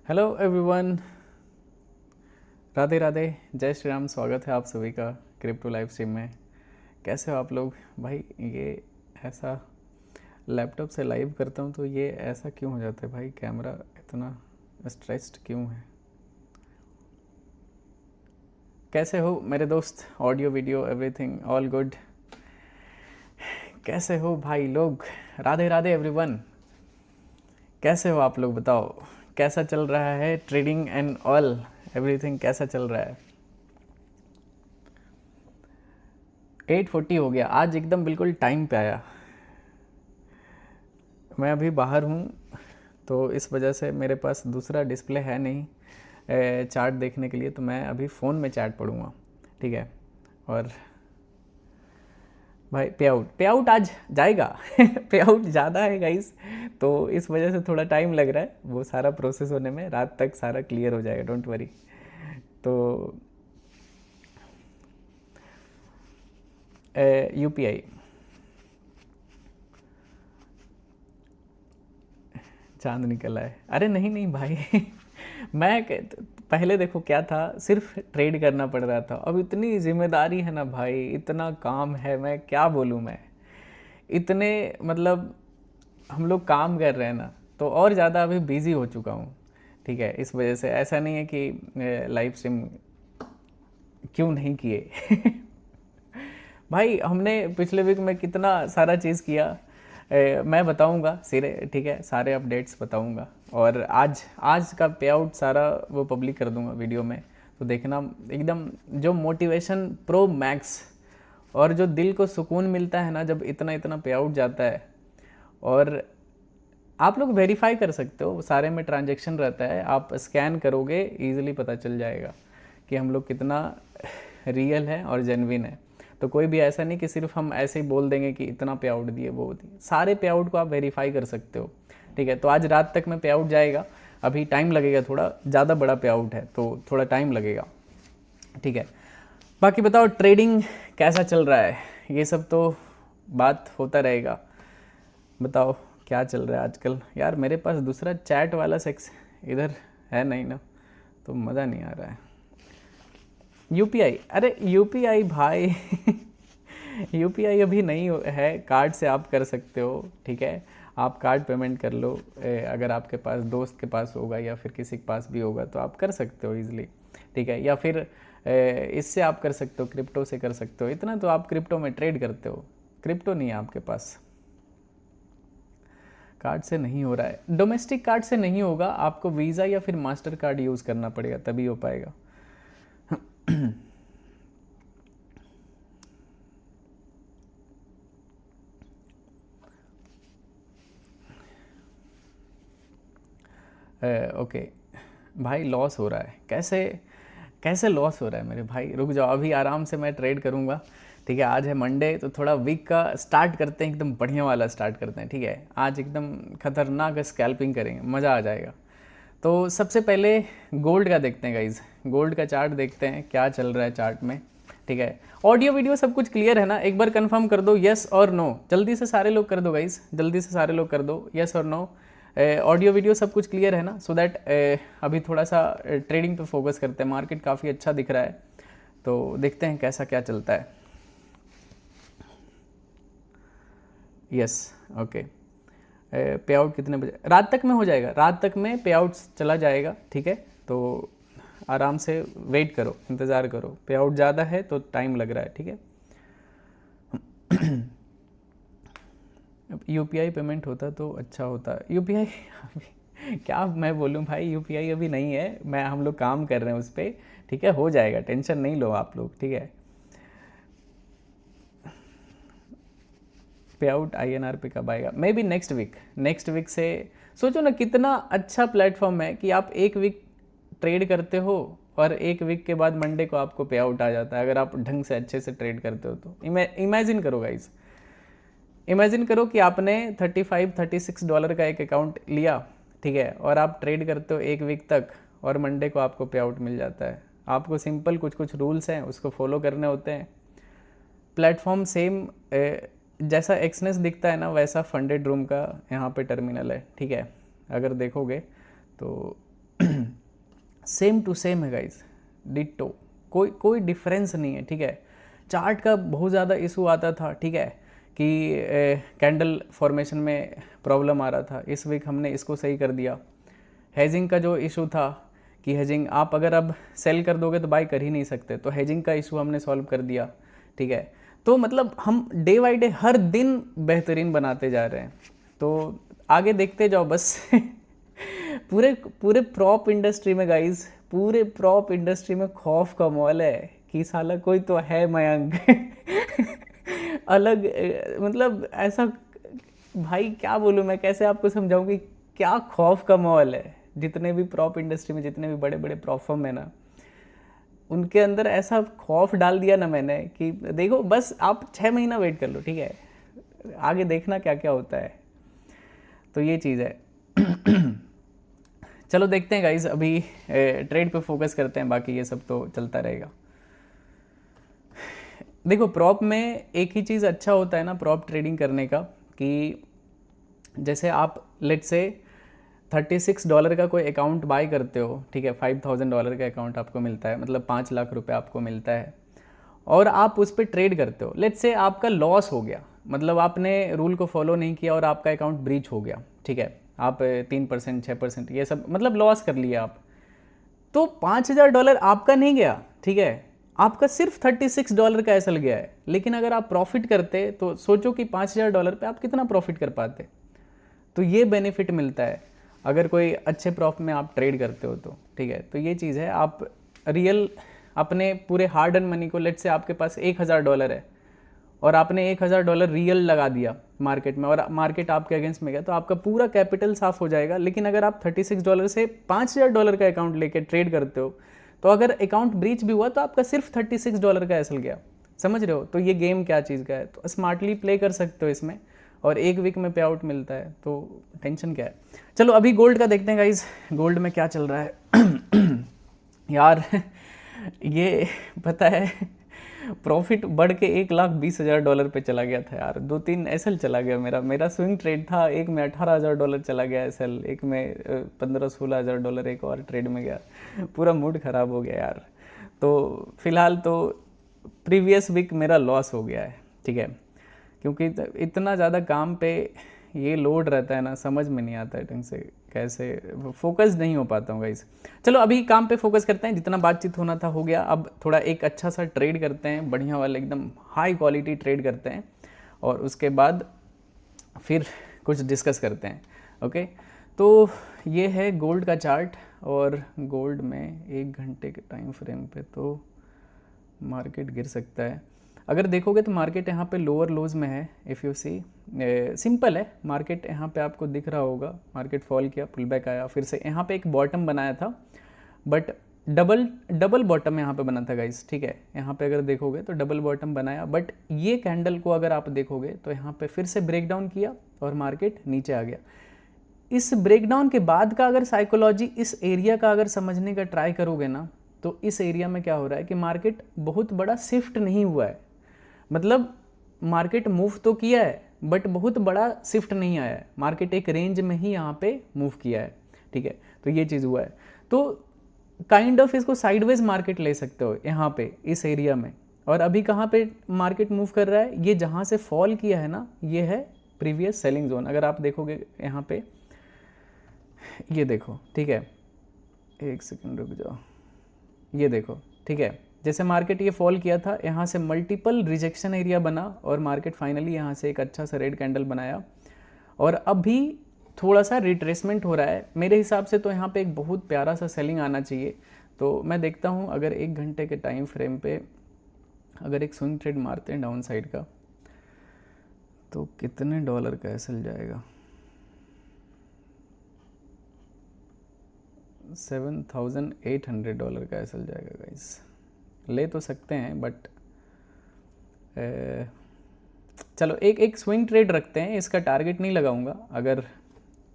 Hello everyone, Radhe Radhe, जय श्री राम। स्वागत है आप सभी का क्रिप्टो लाइव स्ट्रीम में। कैसे हो आप लोग भाई? ये ऐसा लैपटॉप से लाइव करता हूँ तो ये ऐसा क्यों हो जाता है भाई? कैमरा इतना स्ट्रेस्ड क्यों है? कैसे हो मेरे दोस्त? Audio video everything all good? कैसे हो भाई लोग? राधे राधे एवरीवन, कैसे हो आप लोग? बताओ कैसा चल रहा है ट्रेडिंग एंड ऑल एवरीथिंग? कैसा चल रहा है? 8:40 हो गया आज, एकदम बिल्कुल टाइम पे आया। मैं अभी बाहर हूँ तो इस वजह से मेरे पास दूसरा डिस्प्ले है नहीं चार्ट देखने के लिए, तो मैं अभी फ़ोन में चैट पढ़ूँगा, ठीक है। और भाई पे आउट आज जाएगा पे आउट ज़्यादा है गाइस, तो इस वजह से थोड़ा टाइम लग रहा है वो सारा प्रोसेस होने में। रात तक सारा क्लियर हो जाएगा, डोंट वरी। तो यूपीआई चांद निकला है? अरे नहीं नहीं भाई मैं पहले देखो क्या था, सिर्फ ट्रेड करना पड़ रहा था। अब इतनी जिम्मेदारी है ना भाई, इतना काम है, मैं क्या बोलूँ। मैं इतने मतलब हम लोग काम कर रहे हैं ना, तो और ज़्यादा अभी बिज़ी हो चुका हूँ, ठीक है। इस वजह से ऐसा नहीं है कि लाइव स्ट्रीम क्यों नहीं किए भाई हमने पिछले वीक में कितना सारा चीज़ किया, मैं बताऊंगा सिरे, ठीक है, सारे अपडेट्स बताऊंगा। और आज का पे आउट सारा वो पब्लिक कर दूंगा वीडियो में, तो देखना एकदम जो मोटिवेशन प्रो मैक्स, और जो दिल को सुकून मिलता है ना जब इतना इतना पे आउट जाता है। और आप लोग वेरीफाई कर सकते हो, सारे में ट्रांजैक्शन रहता है, आप स्कैन करोगे इजीली पता चल जाएगा कि हम लोग कितना रियल है और जेन्युइन है। तो कोई भी ऐसा नहीं कि सिर्फ हम ऐसे ही बोल देंगे कि इतना पे आउट दिए वो दिए, सारे पे आउट को आप वेरीफाई कर सकते हो, ठीक है। तो आज रात तक में पे आउट जाएगा, अभी टाइम लगेगा, थोड़ा ज़्यादा बड़ा पे आउट है तो थोड़ा टाइम लगेगा, ठीक है। बाकी बताओ ट्रेडिंग कैसा चल रहा है? ये सब तो बात होता रहेगा। बताओ क्या चल रहा है आजकल? यार मेरे पास दूसरा चैट वाला सेक्स इधर है नहीं ना, तो मज़ा नहीं आ रहा है। यूपीआई, अरे यूपीआई भाई यूपीआई अभी नहीं है, कार्ड से आप कर सकते हो, ठीक है। आप कार्ड पेमेंट कर लो, अगर आपके पास दोस्त के पास होगा या फिर किसी के पास भी होगा तो आप कर सकते हो ईजिली, ठीक है। या फिर इससे आप कर सकते हो, क्रिप्टो से कर सकते हो। इतना तो आप क्रिप्टो में ट्रेड करते हो, क्रिप्टो नहीं है आपके पास। कार्ड से नहीं हो रहा है, डोमेस्टिक कार्ड से नहीं होगा, आपको वीज़ा या फिर मास्टर कार्ड यूज़ करना पड़ेगा तभी हो पाएगा ओके भाई, लॉस हो रहा है कैसे? कैसे लॉस हो रहा है मेरे भाई? रुक जाओ, अभी आराम से मैं ट्रेड करूँगा, ठीक है। आज है मंडे, तो थोड़ा वीक का स्टार्ट करते हैं, एकदम बढ़िया वाला स्टार्ट करते हैं, ठीक है। आज एकदम खतरनाक स्कैल्पिंग करेंगे, मज़ा आ जाएगा। तो सबसे पहले गोल्ड का देखते हैं गाइज, गोल्ड का चार्ट देखते हैं क्या चल रहा है चार्ट में, ठीक है। ऑडियो वीडियो सब कुछ क्लियर है ना? एक बार कंफर्म कर दो यस और नो, जल्दी से सारे लोग कर दो गाइज, जल्दी से सारे लोग कर दो यस और नो। ऑडियो वीडियो सब कुछ क्लियर है ना? सो दैट अभी थोड़ा सा ट्रेडिंग पे फोकस करते हैं। मार्केट काफ़ी अच्छा दिख रहा है, तो देखते हैं कैसा क्या चलता है। Yes, okay. पे आउट कितने बजे? रात तक में हो जाएगा, रात तक में पे आउट चला जाएगा, ठीक है। तो आराम से वेट करो, इंतज़ार करो। पे आउट ज़्यादा है तो टाइम लग रहा है, ठीक है। अब यूपीआई पेमेंट होता तो अच्छा होता। यूपीआई क्या मैं बोलूँ भाई, यूपीआई अभी नहीं है, हम लोग काम कर रहे हैं उस पर, ठीक है। हो जाएगा, टेंशन नहीं लो आप लोग, ठीक है। पे आउट आईएनआर पे कब आएगा? मे बी नेक्स्ट वीक से। सोचो ना कितना अच्छा प्लेटफॉर्म है कि आप एक वीक ट्रेड करते हो और एक वीक के बाद मंडे को आपको पे आउट आ जाता है, अगर आप ढंग से अच्छे से ट्रेड करते हो तो। इमेजिन करो गाइस, इमेजिन करो कि आपने $35-36 का एक अकाउंट लिया, ठीक है, और आप ट्रेड करते हो एक वीक तक और मंडे को आपको पे आउट मिल जाता है। आपको सिंपल कुछ कुछ रूल्स हैं उसको फॉलो करने होते हैं। प्लेटफॉर्म सेम जैसा एक्सनेस दिखता है ना, वैसा फंडेड रूम का यहाँ पे टर्मिनल है, ठीक है। अगर देखोगे तो सेम टू सेम है गाइज, डिट्टो, कोई कोई डिफरेंस नहीं है, ठीक है। चार्ट का बहुत ज़्यादा इशू आता था, ठीक है, कि कैंडल फॉर्मेशन में प्रॉब्लम आ रहा था। इस वीक हमने इसको सही कर दिया। हेजिंग का जो इशू था कि हेजिंग आप अगर अब सेल कर दोगे तो बाय कर ही नहीं सकते, तो हेजिंग का इशू हमने सॉल्व कर दिया, ठीक है। तो मतलब हम डे बाई डे हर दिन बेहतरीन बनाते जा रहे हैं, तो आगे देखते जाओ बस। पूरे पूरे प्रॉप इंडस्ट्री में गाइज, पूरे प्रॉप इंडस्ट्री में खौफ का माहौल है कि साला कोई तो है मयंक। अलग मतलब ऐसा, भाई क्या बोलूँ मैं, कैसे आपको समझाऊँ कि क्या खौफ का माहौल है। जितने भी प्रॉप इंडस्ट्री में जितने भी बड़े बड़े प्रॉप फर्म है ना, उनके अंदर ऐसा खौफ डाल दिया ना मैंने कि देखो बस आप 6 महीना वेट कर लो, ठीक है, आगे देखना क्या क्या होता है। तो ये चीज़ है। चलो देखते हैं गाइज, अभी ट्रेड पे फोकस करते हैं, बाकी ये सब तो चलता रहेगा। देखो प्रॉप में एक ही चीज़ अच्छा होता है ना प्रॉप ट्रेडिंग करने का, कि जैसे आप लेट से $36 का कोई अकाउंट बाय करते हो, ठीक है, $5000 का अकाउंट आपको मिलता है, मतलब 5 लाख रुपए आपको मिलता है, और आप उस पर ट्रेड करते हो। लेट से आपका लॉस हो गया, मतलब आपने रूल को फॉलो नहीं किया और आपका अकाउंट ब्रीच हो गया, ठीक है, आप 3% 6% ये सब मतलब लॉस कर लिया आप, तो $5000 आपका नहीं गया, ठीक है, आपका सिर्फ $36 का एसएल गया है। लेकिन अगर आप प्रॉफिट करते तो सोचो कि $5000 पे आप कितना प्रॉफिट कर पाते। तो ये बेनिफिट मिलता है अगर कोई अच्छे प्रॉफिट में आप ट्रेड करते हो तो, ठीक है। तो ये चीज़ है, आप रियल अपने पूरे हार्ड एंड मनी को, लेट से आपके पास $1000 है और आपने $1000 रियल लगा दिया मार्केट में और मार्केट आपके अगेंस्ट में गया, तो आपका पूरा कैपिटल साफ हो जाएगा। लेकिन अगर आप $36 से $5000 का अकाउंट लेके ट्रेड करते हो, तो अगर अकाउंट ब्रीच भी हुआ तो आपका सिर्फ $36 का एसएल गया। समझ रहे हो? तो ये गेम क्या चीज़ का है, तो स्मार्टली प्ले कर सकते हो इसमें, और एक वीक में पे आउट मिलता है, तो टेंशन क्या है। चलो अभी गोल्ड का देखते हैं गाइज, गोल्ड में क्या चल रहा है। यार ये पता है, प्रॉफिट बढ़ के $1,20,000 पे चला गया था यार। 2-3 एसएल चला गया मेरा स्विंग ट्रेड था, एक में $18,000 चला गया एसएल, एक में $15-16,000 एक और ट्रेड में गया। पूरा मूड ख़राब हो गया यार। तो फिलहाल तो प्रीवियस वीक मेरा लॉस हो गया है, ठीक है, क्योंकि इतना ज़्यादा काम पे ये लोड रहता है ना, समझ में नहीं आता है ढंग से, कैसे फोकस नहीं हो पाता हूँ गाइस। चलो अभी काम पे फोकस करते हैं, जितना बातचीत होना था हो गया। अब थोड़ा एक अच्छा सा ट्रेड करते हैं, बढ़िया वाला एकदम हाई क्वालिटी ट्रेड करते हैं, और उसके बाद फिर कुछ डिस्कस करते हैं। ओके, तो ये है गोल्ड का चार्ट, और गोल्ड में 1 घंटे के टाइम फ्रेम पे तो मार्केट गिर सकता है। अगर देखोगे तो मार्केट यहाँ पे लोअर लोज में है। इफ़ यू सी, सिंपल है, मार्केट यहाँ पे आपको दिख रहा होगा, मार्केट फॉल किया, पुल बैक आया, फिर से यहाँ पे एक बॉटम बनाया था, बट डबल बॉटम यहाँ पे बना था गाइस, ठीक है। यहाँ पे अगर देखोगे तो डबल बॉटम बनाया, बट ये कैंडल को अगर आप देखोगे तो यहाँ पे फिर से ब्रेक डाउन किया और मार्केट नीचे आ गया। इस ब्रेकडाउन के बाद का अगर साइकोलॉजी, इस एरिया का अगर समझने का ट्राई करोगे ना, तो इस एरिया में क्या हो रहा है कि मार्केट बहुत बड़ा शिफ्ट नहीं हुआ है, मतलब मार्केट मूव तो किया है बट बहुत बड़ा शिफ्ट नहीं आया है, मार्केट एक रेंज में ही यहाँ पे मूव किया है, ठीक है। तो ये चीज़ हुआ है, तो काइंड ऑफ इसको साइडवेज मार्केट ले सकते हो यहाँ पे इस एरिया में। और अभी कहाँ पे मार्केट मूव कर रहा है, ये जहाँ से फॉल किया है ना, ये है प्रीवियस सेलिंग जोन। अगर आप देखोगे यहाँ पे, ये देखो, ठीक है, एक सेकंड रुक जाओ, ये देखो, ठीक है, जैसे मार्केट ये फॉल किया था, यहाँ से मल्टीपल रिजेक्शन एरिया बना और मार्केट फाइनली यहाँ से एक अच्छा सा रेड कैंडल बनाया, और अभी थोड़ा सा रिट्रेसमेंट हो रहा है मेरे हिसाब से। तो यहाँ पे एक बहुत प्यारा सा सेलिंग आना चाहिए। तो मैं देखता हूँ अगर 1 घंटे के टाइम फ्रेम पे अगर एक स्विंग ट्रेड मारते हैं डाउन साइड का, तो कितने डॉलर का एसएल जाएगा। $7,800 का एसएल जाएगा गाइस। ले तो सकते हैं बट चलो एक स्विंग ट्रेड रखते हैं, इसका टारगेट नहीं लगाऊंगा, अगर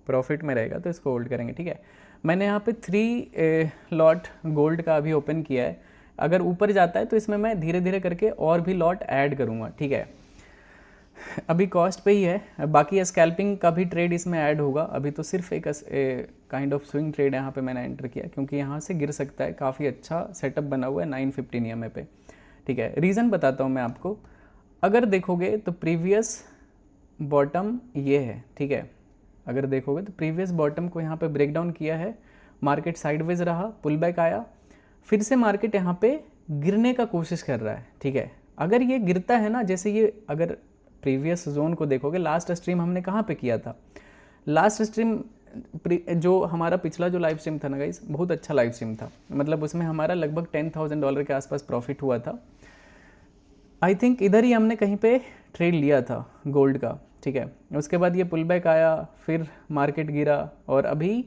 प्रॉफिट में रहेगा तो इसको होल्ड करेंगे, ठीक है। मैंने यहाँ पे 3 लॉट गोल्ड का अभी ओपन किया है, अगर ऊपर जाता है तो इसमें मैं धीरे धीरे करके और भी लॉट ऐड करूँगा, ठीक है। अभी कॉस्ट पे ही है, बाकी स्कैल्पिंग का भी ट्रेड इसमें ऐड होगा। अभी तो सिर्फ एक काइंड ऑफ स्विंग ट्रेड यहाँ पे मैंने एंटर किया, क्योंकि यहाँ से गिर सकता है। काफ़ी अच्छा सेटअप बना हुआ है 915 EMA पे, ठीक है। रीज़न बताता हूँ मैं आपको। अगर देखोगे तो प्रीवियस बॉटम ये है, ठीक है। अगर देखोगे तो प्रीवियस बॉटम को यहाँ पे ब्रेक डाउन किया है, मार्केट साइडवेज रहा, पुल बैक आया, फिर से मार्केट यहाँ पे गिरने का कोशिश कर रहा है, ठीक है। अगर ये गिरता है ना, जैसे ये अगर प्रीवियस जोन को देखोगे, लास्ट स्ट्रीम हमने कहाँ पे किया था? लास्ट स्ट्रीम जो हमारा पिछला जो लाइव स्ट्रीम था ना गाइस, बहुत अच्छा लाइव स्ट्रीम था। मतलब उसमें हमारा लगभग $10,000 के आसपास प्रॉफिट हुआ था। आई थिंक इधर ही हमने कहीं पे ट्रेड लिया था गोल्ड का, ठीक है। उसके बाद ये पुल बैक आया, फिर मार्केट गिरा, और अभी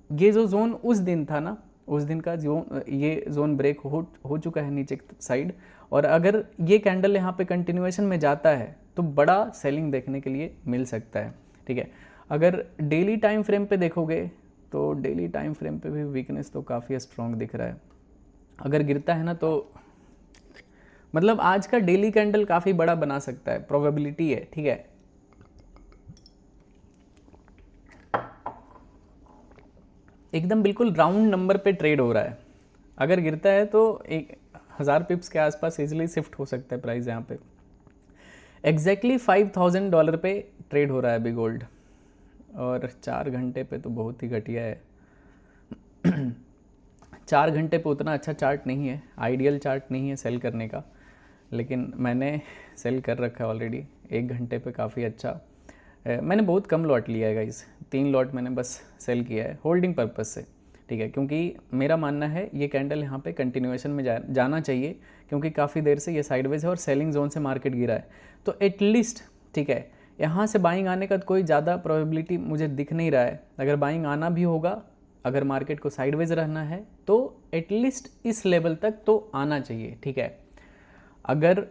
ये जो जोन उस दिन था ना, उस दिन का जोन, ये जोन ब्रेक हो चुका है नीचे साइड। और अगर ये कैंडल यहाँ पे कंटिन्यूएशन में जाता है तो बड़ा सेलिंग देखने के लिए मिल सकता है, ठीक है। अगर डेली टाइम फ्रेम पे देखोगे तो डेली टाइम फ्रेम पे भी वीकनेस तो काफ़ी स्ट्रॉन्ग दिख रहा है। अगर गिरता है ना तो मतलब आज का डेली कैंडल काफ़ी बड़ा बना सकता है, प्रोबेबिलिटी है, ठीक है। एकदम बिल्कुल राउंड नंबर पे ट्रेड हो रहा है। अगर गिरता है तो 1000 पिप्स के आसपास इजीली शिफ्ट हो सकता है प्राइस यहाँ पे। एग्जैक्टली $5,000 पे ट्रेड हो रहा है अभी गोल्ड, और 4 घंटे पे तो बहुत ही घटिया है। 4 घंटे पे उतना अच्छा चार्ट नहीं है, आइडियल चार्ट नहीं है सेल करने का, लेकिन मैंने सेल कर रखा है ऑलरेडी। 1 घंटे पे काफ़ी अच्छा। मैंने बहुत कम लॉट लिया है गाइस, 3 लॉट मैंने बस सेल किया है होल्डिंग पर्पस से, ठीक है। क्योंकि मेरा मानना है ये कैंडल यहाँ पे कंटिन्यूएशन में जाना चाहिए, क्योंकि काफ़ी देर से ये साइडवेज है और सेलिंग जोन से मार्केट गिरा है। तो एटलीस्ट, ठीक है, यहाँ से बाइंग आने का कोई ज़्यादा प्रोबेबिलिटी मुझे दिख नहीं रहा है। अगर बाइंग आना भी होगा, अगर मार्केट को साइडवेज रहना है तो एटलीस्ट इस लेवल तक तो आना चाहिए, ठीक है। अगर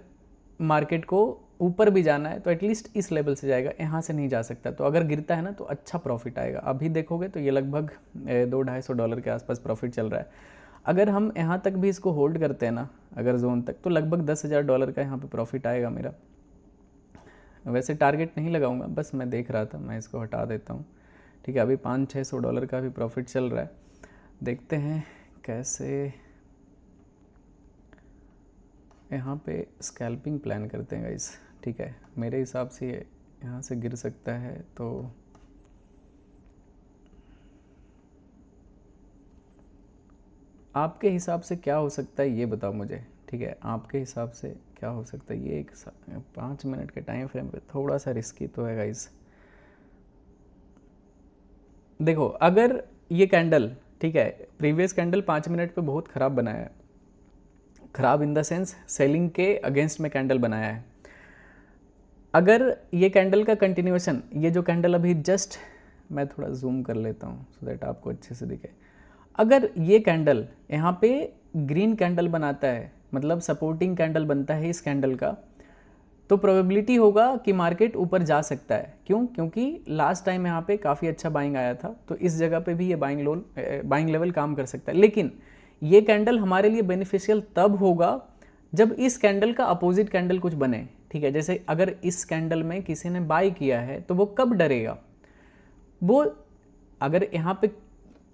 मार्केट को ऊपर भी जाना है तो एटलीस्ट इस लेवल से जाएगा, यहाँ से नहीं जा सकता। तो अगर गिरता है ना तो अच्छा प्रॉफिट आएगा। अभी देखोगे तो ये लगभग $200-250 के आसपास प्रॉफिट चल रहा है। अगर हम यहाँ तक भी इसको होल्ड करते हैं ना, अगर जोन तक, तो लगभग $10,000 का यहाँ पे प्रॉफिट आएगा मेरा। वैसे टारगेट नहीं लगाऊंगा, बस मैं देख रहा था, मैं इसको हटा देता हूँ, ठीक है। अभी $500-600 का भी प्रॉफिट चल रहा है। देखते हैं कैसे यहाँ पे स्कैल्पिंग प्लान करते हैं गाइस, ठीक है। मेरे हिसाब से ये यहाँ से गिर सकता है, तो आपके हिसाब से क्या हो सकता है ये बताओ मुझे, ठीक है। आपके हिसाब से क्या हो सकता है? ये 5 मिनट के टाइम फ्रेम पे थोड़ा सा रिस्की तो है गाइस। देखो, अगर ये कैंडल, ठीक है, प्रीवियस कैंडल 5 मिनट पे बहुत ख़राब बनाया है, ख़राब इन द सेंस सेलिंग के अगेंस्ट में कैंडल बनाया है। अगर ये कैंडल का कंटिन्यूएशन, ये जो कैंडल अभी जस्ट, मैं थोड़ा जूम कर लेता हूँ सो दैट आपको अच्छे से दिखे। अगर ये कैंडल यहाँ पे ग्रीन कैंडल बनाता है, मतलब सपोर्टिंग कैंडल बनता है इस कैंडल का, तो प्रोबेबिलिटी होगा कि मार्केट ऊपर जा सकता है। क्यों? क्योंकि लास्ट टाइम यहाँ पे काफ़ी अच्छा बाइंग आया था, तो इस जगह पे भी ये बाइंग लेवल काम कर सकता है। लेकिन ये कैंडल हमारे लिए बेनिफिशियल तब होगा जब इस कैंडल का अपोजिट कैंडल कुछ बने, ठीक है। जैसे अगर इस कैंडल में किसी ने बाई किया है तो वो कब डरेगा? वो अगर यहाँ पे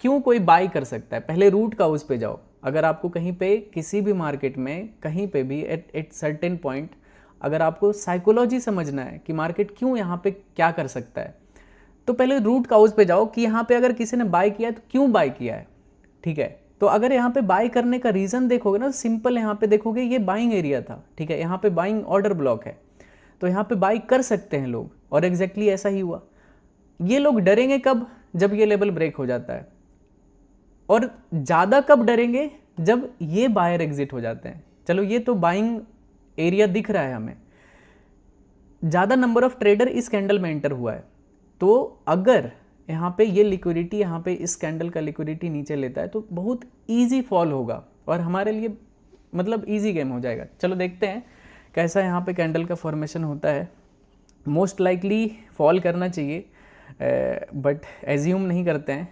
क्यों कोई बाई कर सकता है? पहले रूट का उस पे जाओ। अगर आपको कहीं पे किसी भी मार्केट में कहीं पे भी एट सर्टेन पॉइंट, अगर आपको साइकोलॉजी समझना है कि मार्केट क्यों यहाँ पे क्या कर सकता है, तो पहले रूट काउज पे जाओ कि यहाँ पे अगर किसी ने बाय किया है तो क्यों बाय किया है, ठीक है। तो अगर यहाँ पे बाय करने का रीज़न देखोगे ना, सिंपल यहाँ पे देखोगे ये बाइंग एरिया था, ठीक है। यहाँ पे बाइंग ऑर्डर ब्लॉक है, तो यहाँ पे बाय कर सकते हैं लोग, और एग्जैक्टली ऐसा ही हुआ। ये लोग डरेंगे कब? जब ये लेवल ब्रेक हो जाता है। और ज़्यादा कब डरेंगे? जब ये बायर एग्जिट हो जाते हैं। चलो, ये तो बाइंग एरिया दिख रहा है हमें, ज़्यादा नंबर ऑफ ट्रेडर इस कैंडल में एंटर हुआ है, तो अगर यहाँ पे ये लिक्विडिटी, यहाँ पे इस कैंडल का लिक्विडिटी नीचे लेता है तो बहुत इजी फॉल होगा और हमारे लिए मतलब इजी गेम हो जाएगा। चलो देखते हैं कैसा यहाँ पे कैंडल का फॉर्मेशन होता है। मोस्ट लाइकली फॉल करना चाहिए, बट एज्यूम नहीं करते हैं,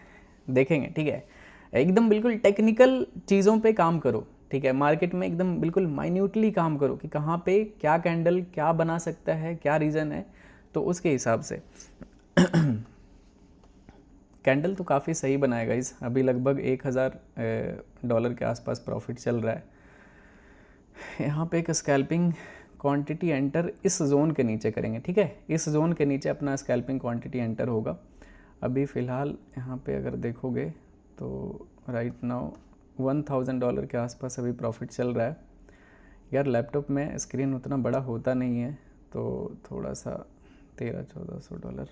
देखेंगे, ठीक है। एकदम बिल्कुल टेक्निकल चीज़ों पे काम करो, ठीक है, मार्केट में एकदम बिल्कुल माइन्यूटली काम करो कि कहाँ पे क्या कैंडल क्या बना सकता है, क्या रीज़न है, तो उसके हिसाब से कैंडल तो काफ़ी सही बनाएगा इस, अभी लगभग $1000 के आसपास प्रॉफिट चल रहा है। यहाँ पे एक स्कैल्पिंग क्वांटिटी एंटर इस जोन के नीचे करेंगे, ठीक है, इस जोन के नीचे अपना स्कैल्पिंग क्वांटिटी एंटर होगा। अभी फ़िलहाल यहाँ पे अगर देखोगे तो राइट नाउ $1000 के आसपास अभी प्रॉफिट चल रहा है। यार लैपटॉप में स्क्रीन उतना बड़ा होता नहीं है, तो थोड़ा सा $1300-1400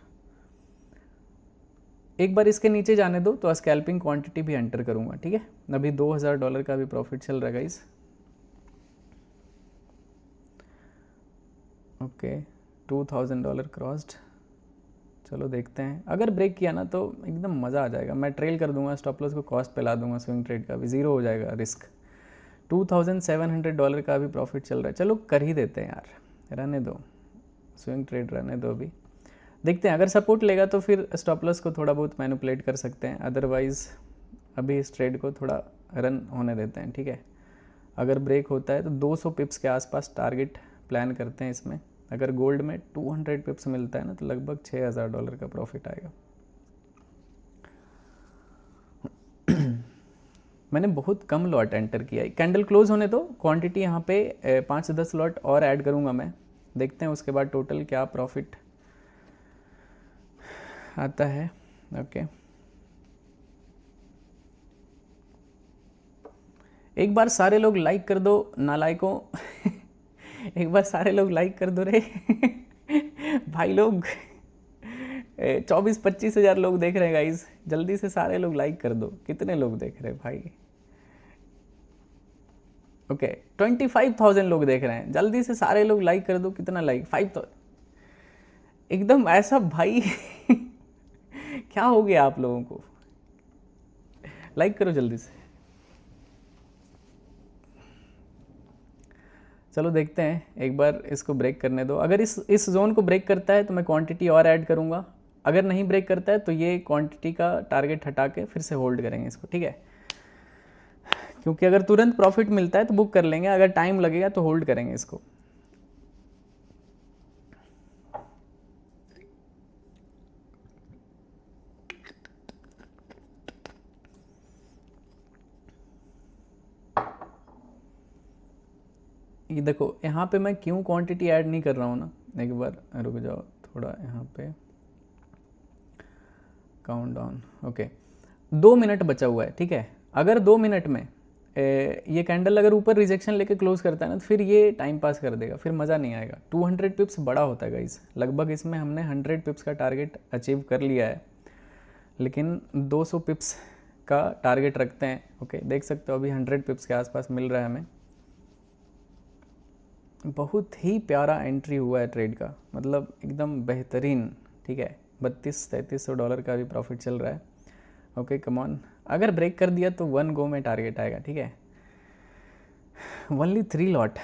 एक बार इसके नीचे जाने दो तो स्कैल्पिंग क्वांटिटी भी एंटर करूँगा, ठीक है। अभी $2000 का भी प्रॉफिट चल रहा है गाइस। Okay, $2000 crossed. चलो देखते हैं, अगर ब्रेक किया ना तो एकदम मज़ा आ जाएगा। मैं ट्रेल कर दूंगा, स्टॉप लॉस को कॉस्ट पे ला दूंगा, स्विंग ट्रेड का भी ज़ीरो हो जाएगा रिस्क। $2700 का भी प्रॉफिट चल रहा है। चलो कर ही देते हैं यार, रहने दो, स्विंग ट्रेड रहने दो। अभी देखते हैं, अगर सपोर्ट लेगा तो फिर स्टॉप लॉस को थोड़ा बहुत मैनिपुलेट कर सकते हैं, अदरवाइज़ अभी इस ट्रेड को थोड़ा रन होने देते हैं, ठीक है। अगर ब्रेक होता है तो 200 पिप्स के आसपास टारगेट प्लान करते हैं इसमें। अगर गोल्ड में 200 पिप्स मिलता है ना तो लगभग $6000 का प्रॉफिट आएगा। मैंने बहुत कम लॉट एंटर किया है, कैंडल क्लोज होने दो, क्वांटिटी यहाँ पे 5 से 10 लॉट और ऐड करूँगा मैं, देखते हैं उसके बाद टोटल क्या प्रॉफिट आता है। ओके, एक बार सारे लोग लाइक कर दो नालायकों एक बार सारे लोग लाइक कर दो रे भाई लोग 24-25 हज़ार लोग देख रहे हैं गाइस, जल्दी से सारे लोग लाइक कर दो। कितने लोग देख रहे हैं भाई? ओके 25,000 लोग देख रहे हैं, जल्दी से सारे लोग लाइक कर दो। कितना लाइक? 5,000 एकदम ऐसा भाई क्या हो गया आप लोगों को? लाइक करो जल्दी से। चलो देखते हैं, एक बार इसको ब्रेक करने दो। अगर इस जोन को ब्रेक करता है तो मैं क्वांटिटी और ऐड करूँगा, अगर नहीं ब्रेक करता है तो ये क्वांटिटी का टारगेट हटा के फिर से होल्ड करेंगे इसको, ठीक है। क्योंकि अगर तुरंत प्रॉफिट मिलता है तो बुक कर लेंगे, अगर टाइम लगेगा तो होल्ड करेंगे इसको। ये देखो यहाँ पे मैं क्यों क्वांटिटी ऐड नहीं कर रहा हूँ ना, एक बार रुक जाओ थोड़ा, यहाँ पे काउंट डाउन। ओके 2 मिनट बचा हुआ है, ठीक है। अगर 2 मिनट में ये कैंडल अगर ऊपर रिजेक्शन लेके क्लोज करता है ना तो फिर ये टाइम पास कर देगा, फिर मज़ा नहीं आएगा। 200 पिप्स बड़ा होता है गाइस, लगभग इसमें हमने 100 पिप्स का टारगेट अचीव कर लिया है, लेकिन 200 पिप्स का टारगेट रखते हैं। ओके देख सकते हो अभी 100 पिप्स के आसपास मिल रहा है हमें। बहुत ही प्यारा एंट्री हुआ है ट्रेड का, मतलब एकदम बेहतरीन, ठीक है। $3200-3300 का भी प्रॉफिट चल रहा है। ओके कम ऑन, अगर ब्रेक कर दिया तो 1 गो में टारगेट आएगा, ठीक है। ओनली 3 लॉट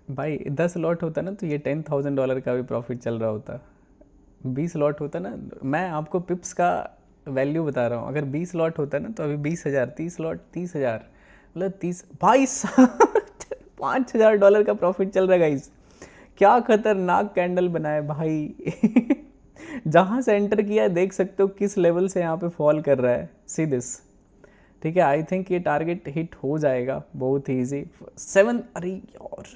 भाई 10 लॉट होता ना तो ये $10,000 का भी प्रॉफिट चल रहा होता। 20 लॉट होता ना, मैं आपको पिप्स का वैल्यू बता रहा हूँ, अगर 20 लॉट होता ना तो अभी 20,000, 30 लॉट 30,000, मतलब 30 भाई $5,000 का प्रॉफिट चल रहा है गाइस। क्या खतरनाक कैंडल बनाए भाई जहाँ से एंटर किया देख सकते हो किस लेवल से यहाँ पे फॉल कर रहा है, सी दिस, ठीक है। आई थिंक ये टारगेट हिट हो जाएगा बहुत ही ईजी। 7, अरे यार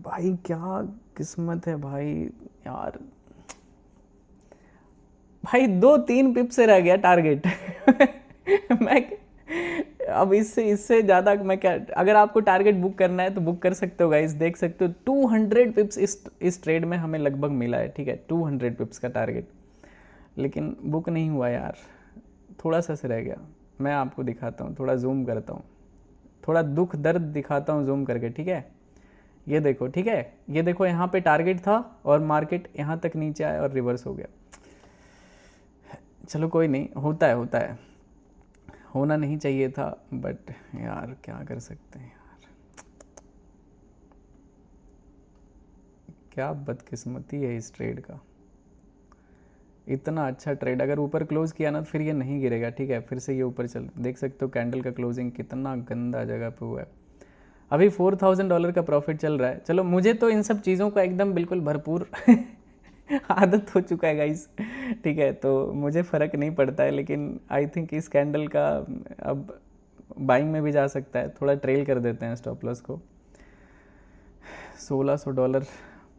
भाई क्या किस्मत है भाई यार, भाई 2-3 पिप से रह गया टारगेट मैं अब इससे ज़्यादा मैं क्या, अगर आपको टारगेट बुक करना है तो बुक कर सकते हो गाइस। देख सकते हो 200 पिप्स इस ट्रेड में हमें लगभग मिला है, ठीक है। 200 पिप्स का टारगेट, लेकिन बुक नहीं हुआ यार, थोड़ा सा से रह गया। मैं आपको दिखाता हूँ, थोड़ा जूम करता हूँ, थोड़ा दुख दर्द दिखाता हूँ जूम करके, ठीक है। ये देखो, ठीक है, ये देखो यहाँ पे टारगेट था और मार्केट यहाँ तक नीचे आया और रिवर्स हो गया। चलो कोई नहीं, होता है, होना नहीं चाहिए था, बट यार क्या कर सकते हैं यार, क्या बदकिस्मती है इस ट्रेड का। इतना अच्छा ट्रेड, अगर ऊपर क्लोज किया ना तो फिर ये नहीं गिरेगा, ठीक है, फिर से ये ऊपर चल, देख सकते हो कैंडल का क्लोजिंग कितना गंदा जगह पे हुआ है। अभी $4000 का प्रॉफिट चल रहा है। चलो मुझे तो इन सब चीज़ों का एकदम बिल्कुल भरपूर आदत हो चुका है गाइस, ठीक है, तो मुझे फ़र्क नहीं पड़ता है, लेकिन आई थिंक इस कैंडल का अब बाइंग में भी जा सकता है। थोड़ा ट्रेल कर देते हैं स्टॉप लॉस को, $1600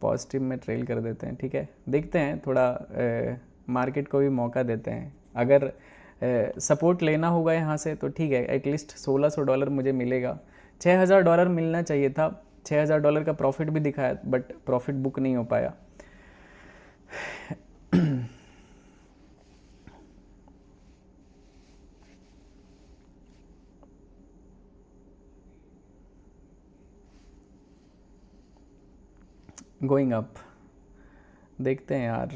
पॉजिटिव में ट्रेल कर देते हैं, ठीक है, देखते हैं, थोड़ा मार्केट को भी मौका देते हैं। अगर सपोर्ट लेना होगा यहाँ से तो ठीक है, एटलीस्ट $1600 मुझे मिलेगा। $6000 मिलना चाहिए था, $6000 का प्रॉफिट भी दिखाया, बट प्रॉफिट बुक नहीं हो पाया। गोइंग अप, देखते हैं यार।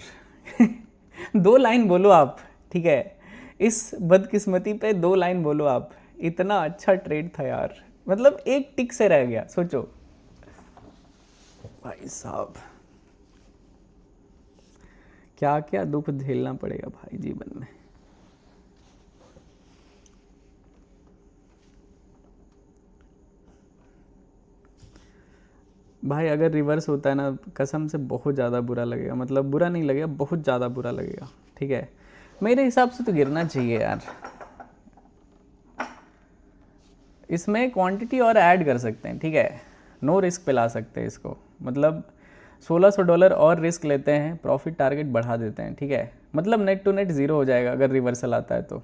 2 लाइन बोलो आप, ठीक है, इस बदकिस्मती पे 2 लाइन बोलो आप। इतना अच्छा ट्रेड था यार, मतलब एक टिक से रह गया, सोचो भाई साहब, क्या क्या दुख झेलना पड़ेगा भाई जीवन में। भाई अगर रिवर्स होता है ना, कसम से बहुत ज़्यादा बुरा लगेगा, मतलब बुरा नहीं लगेगा, बहुत ज़्यादा बुरा लगेगा, ठीक है, मेरे हिसाब से तो गिरना चाहिए यार। इसमें क्वांटिटी और ऐड कर सकते हैं, ठीक है, नो रिस्क पे ला सकते हैं इसको, मतलब $1600 और रिस्क लेते हैं, प्रॉफिट टारगेट बढ़ा देते हैं, ठीक है, मतलब नेट टू नेट ज़ीरो हो जाएगा अगर रिवर्सल आता है तो।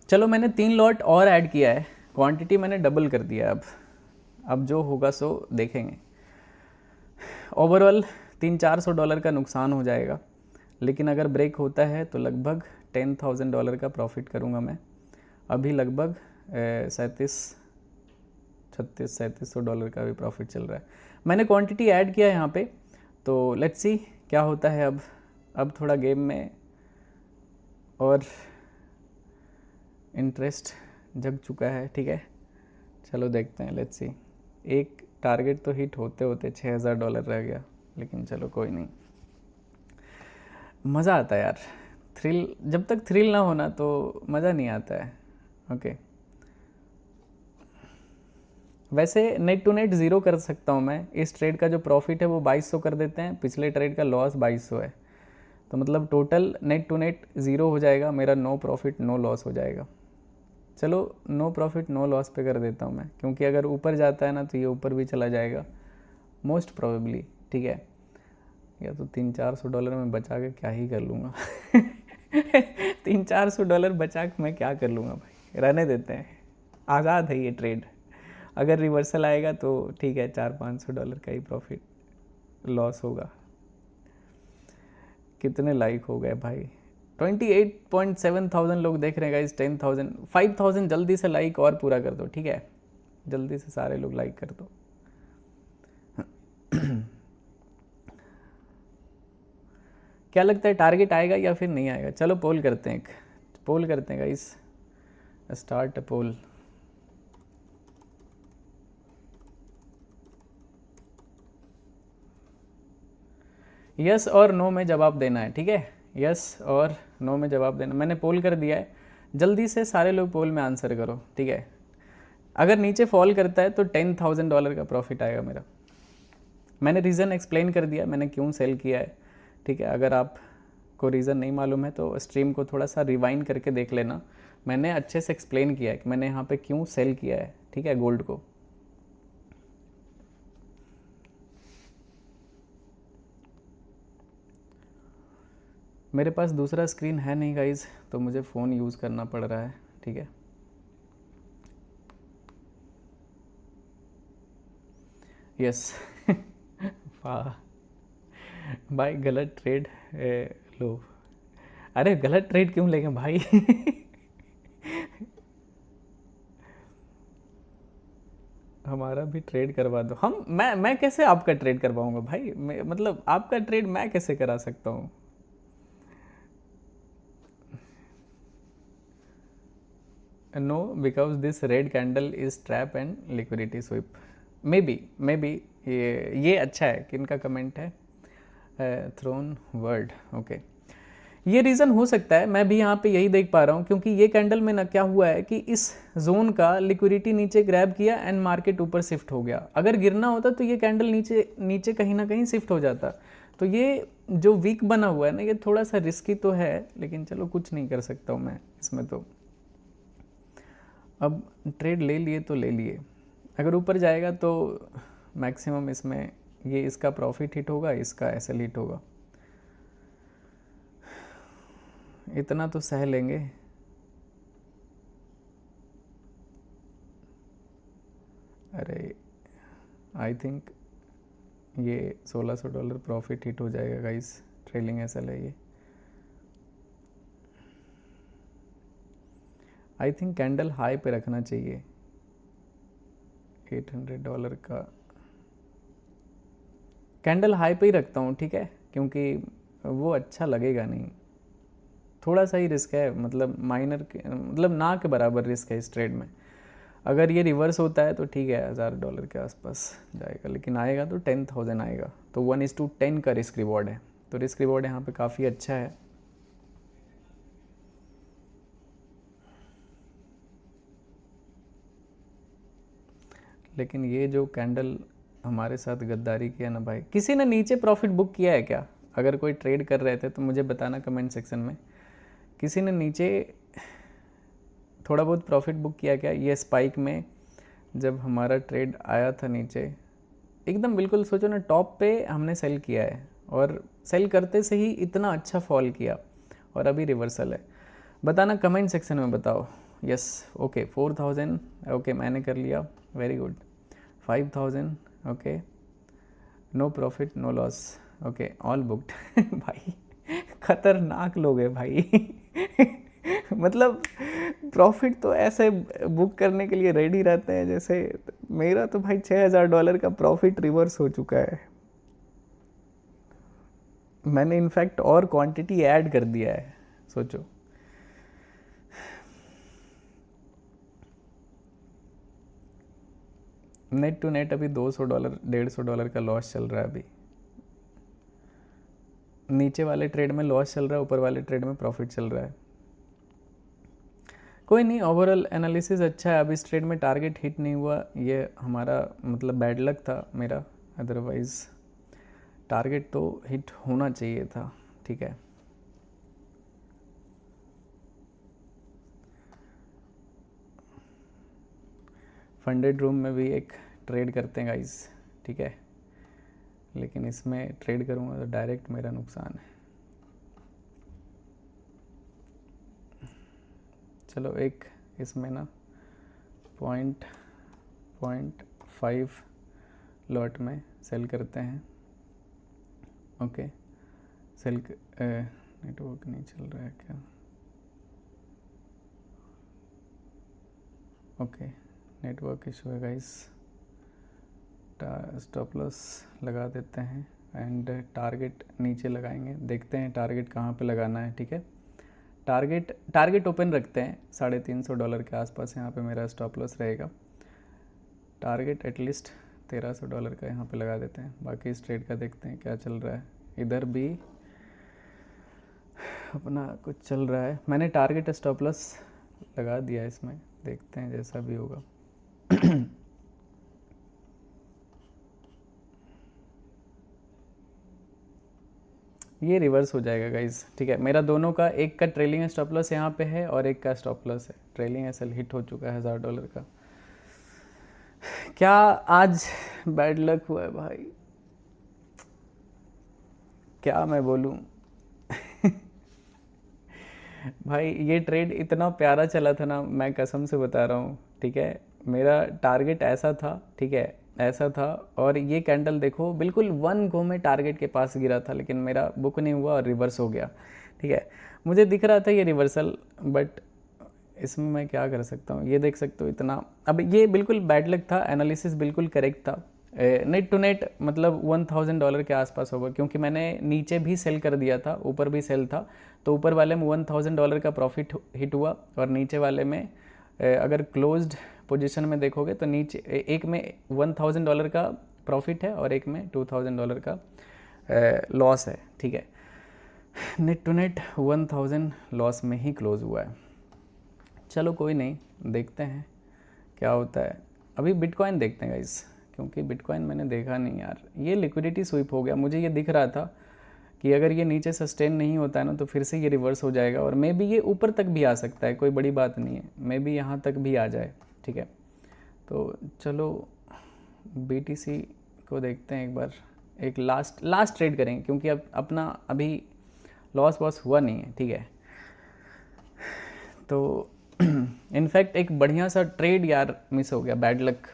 चलो मैंने 3 लॉट और ऐड किया है, क्वांटिटी मैंने डबल कर दिया है। अब जो होगा सो देखेंगे। ओवरऑल $300-400 का नुकसान हो जाएगा, लेकिन अगर ब्रेक होता है तो लगभग $10,000 का प्रॉफिट करूँगा मैं। अभी लगभग $3700 का भी प्रॉफिट चल रहा है। मैंने क्वांटिटी ऐड किया है यहाँ पे, तो लेट्स सी क्या होता है। अब थोड़ा गेम में और इंटरेस्ट जग चुका है, ठीक है, चलो देखते हैं, लेट्स सी। एक टारगेट तो हिट होते होते $6000 रह गया, लेकिन चलो कोई नहीं, मज़ा आता है यार, थ्रिल, जब तक थ्रिल ना होना तो मज़ा नहीं आता है। ओके, वैसे नेट टू नेट ज़ीरो कर सकता हूँ मैं। इस ट्रेड का जो प्रॉफिट है वो 2200 कर देते हैं, पिछले ट्रेड का लॉस 2200 है, तो मतलब total net to net zero हो जाएगा मेरा, नो प्रॉफिट नो लॉस हो जाएगा। चलो नो प्रॉफिट नो लॉस पे कर देता हूँ मैं, क्योंकि अगर ऊपर जाता है ना तो ये ऊपर भी चला जाएगा मोस्ट प्रोबेबली, ठीक है, या तो $300-400 में बचा के क्या ही कर लूँगा। $300-400 बचा के मैं क्या कर लूँगा भाई, रहने देते हैं, आज़ाद है ये ट्रेड। अगर रिवर्सल आएगा तो ठीक है, $400-500 का ही प्रॉफिट लॉस होगा। कितने लाइक हो गए भाई, 28.7 लोग देख रहे हैं गाइस, 10,000 5,000 जल्दी से लाइक और पूरा कर दो, ठीक है, जल्दी से सारे लोग लाइक कर दो। क्या लगता है टारगेट आएगा या फिर नहीं आएगा? चलो पोल करते हैं, एक पोल करते हैं गाइस, स्टार्ट पोल। यस और नो में जवाब देना है, ठीक है, यस और नो में जवाब देना। मैंने पोल कर दिया है, जल्दी से सारे लोग पोल में आंसर करो, ठीक है। अगर नीचे फॉल करता है तो $10,000 का प्रॉफिट आएगा मेरा। मैंने रीज़न एक्सप्लेन कर दिया मैंने क्यों सेल किया है, ठीक है। अगर आपको रीज़न नहीं मालूम है तो स्ट्रीम को थोड़ा सा रिवाइंड करके देख लेना, मैंने अच्छे से एक्सप्लेन किया है कि मैंने यहाँ पे क्यों सेल किया है, ठीक है, गोल्ड को। मेरे पास दूसरा स्क्रीन है नहीं गाइज, तो मुझे फ़ोन यूज़ करना पड़ रहा है, ठीक है। यस वाह भाई, गलत ट्रेड लो। अरे गलत ट्रेड क्यों लेंगे भाई? हमारा भी ट्रेड करवा दो। मैं कैसे आपका ट्रेड करवाऊंगा भाई? मतलब आपका ट्रेड मैं कैसे करा सकता हूँ? No, because this red candle is trap and liquidity sweep. Maybe ये अच्छा है कि इनका कमेंट है। Thrown word, okay. ये रीज़न हो सकता है, मैं भी यहाँ पे यही देख पा रहा हूँ, क्योंकि ये कैंडल में ना क्या हुआ है कि इस जोन का लिक्विडिटी नीचे ग्रैब किया एंड मार्केट ऊपर शिफ्ट हो गया। अगर गिरना होता तो ये कैंडल नीचे नीचे कहीं ना कहीं शिफ्ट हो जाता। तो ये जो वीक बना हुआ है ना, ये थोड़ा सा रिस्की तो है, लेकिन चलो कुछ नहीं कर सकता हूँ मैं इसमें। तो अब ट्रेड ले लिए तो ले लिए, अगर ऊपर जाएगा तो मैक्सिमम इसमें ये इसका प्रॉफिट हिट होगा, इसका एसएल हिट होगा, इतना तो सह लेंगे। अरे आई थिंक ये $1600 प्रॉफिट हिट हो जाएगा गाइस, ट्रेलिंग एसएल है ये। आई थिंक कैंडल हाई पे रखना चाहिए, $800 का कैंडल हाई पे ही रखता हूँ, ठीक है, क्योंकि वो अच्छा लगेगा नहीं, थोड़ा सा ही रिस्क है, मतलब माइनर मतलब ना के बराबर रिस्क है इस ट्रेड में। अगर ये रिवर्स होता है तो ठीक है, $1000 के आसपास जाएगा, लेकिन आएगा तो 10,000 आएगा, तो 1:10 का रिस्क रिवॉर्ड है। तो रिस्क रिवॉर्ड यहाँ पे काफ़ी अच्छा है। लेकिन ये जो कैंडल हमारे साथ गद्दारी किया ना भाई, किसी ने नीचे प्रॉफिट बुक किया है क्या? अगर कोई ट्रेड कर रहे थे तो मुझे बताना कमेंट सेक्शन में, किसी ने नीचे थोड़ा बहुत प्रॉफिट बुक किया क्या? ये स्पाइक में जब हमारा ट्रेड आया था नीचे एकदम, बिल्कुल सोचो ना टॉप पे हमने सेल किया है, और सेल करते से ही इतना अच्छा फॉल किया, और अभी रिवर्सल है। बताना कमेंट सेक्शन में बताओ। यस, ओके 4000, ओके मैंने कर लिया, very good. 5000, okay, no profit no loss, okay all booked. भाई खतरनाक लोग हैं भाई। मतलब प्रॉफिट तो ऐसे बुक करने के लिए रेडी रहते हैं जैसे, मेरा तो भाई $6000 का प्रॉफिट रिवर्स हो चुका है। मैंने इनफैक्ट और क्वांटिटी ऐड कर दिया है, सोचो। नेट टू नेट अभी $200 $150 का लॉस चल रहा है अभी। नीचे वाले ट्रेड में लॉस चल रहा है, ऊपर वाले ट्रेड में प्रॉफिट चल रहा है। कोई नहीं, ओवरऑल एनालिसिस अच्छा है। अब इस ट्रेड में टारगेट हिट नहीं हुआ, ये हमारा मतलब बैड लक था मेरा, अदरवाइज टारगेट तो हिट होना चाहिए था, ठीक है। फंडेड रूम में भी एक ट्रेड करते हैं गाइस, ठीक है, लेकिन इसमें ट्रेड करूँगा तो डायरेक्ट मेरा नुकसान है। चलो एक इसमें ना 0.5 लॉट में सेल करते हैं, ओके। सेल नेटवर्क नहीं चल रहा है क्या? ओके, नेटवर्क इशू है गाइस। स्टॉप लॉस लगा देते हैं एंड टारगेट नीचे लगाएंगे, देखते हैं टारगेट कहाँ पे लगाना है, ठीक है। टारगेट ओपन रखते हैं $350 के आसपास, यहाँ पे मेरा स्टॉप लॉस रहेगा। टारगेट एटलीस्ट $1300 का यहाँ पे लगा देते हैं। बाकी इस ट्रेड का देखते हैं क्या चल रहा है। इधर भी अपना कुछ चल रहा है, मैंने टारगेट स्टॉप लॉस लगा दिया है इसमें, देखते हैं जैसा भी होगा। ये रिवर्स हो जाएगा गाइज, ठीक है। मेरा दोनों का, एक का ट्रेलिंग स्टॉप लॉस यहाँ पे है और एक का स्टॉप लॉस है। ट्रेलिंग एसएल हिट हो चुका है $1000 का। क्या आज बैड लक हुआ है भाई, क्या मैं बोलूँ। भाई ये ट्रेड इतना प्यारा चला था ना, मैं कसम से बता रहा हूँ, ठीक है। मेरा टारगेट ऐसा था, ठीक है, ऐसा था, और ये कैंडल देखो बिल्कुल 1 गो में टारगेट के पास गिरा था, लेकिन मेरा बुक नहीं हुआ और रिवर्स हो गया, ठीक है। मुझे दिख रहा था ये रिवर्सल, बट इसमें मैं क्या कर सकता हूँ। ये देख सकते हो इतना, अब ये बिल्कुल बैड लक था, एनालिसिस बिल्कुल करेक्ट था। नेट टू नेट मतलब $1000 के आसपास होगा, क्योंकि मैंने नीचे भी सेल कर दिया था, ऊपर भी सेल था, तो ऊपर वाले में $1000 का प्रॉफिट हिट हुआ, और नीचे वाले में अगर क्लोज्ड पोजीशन में देखोगे तो नीचे एक में $1000 का प्रॉफिट है और एक में $2000 का लॉस है, ठीक है। नेट टू नेट 1000 लॉस में ही क्लोज हुआ है। चलो कोई नहीं, देखते हैं क्या होता है। अभी बिटकॉइन देखते हैं गाइस, क्योंकि बिटकॉइन मैंने देखा नहीं यार। ये लिक्विडिटी स्वीप हो गया, मुझे ये दिख रहा था कि अगर ये नीचे सस्टेन नहीं होता है ना तो फिर से ये रिवर्स हो जाएगा, और मे बी ये ऊपर तक भी आ सकता है, कोई बड़ी बात नहीं है, मे बी यहाँ तक भी आ जाए, ठीक है। तो चलो BTC को देखते हैं एक बार, एक लास्ट ट्रेड करेंगे, क्योंकि अब अपना अभी लॉस वॉस हुआ नहीं है, ठीक है। तो इनफैक्ट एक बढ़िया सा ट्रेड यार मिस हो गया, बैड लक।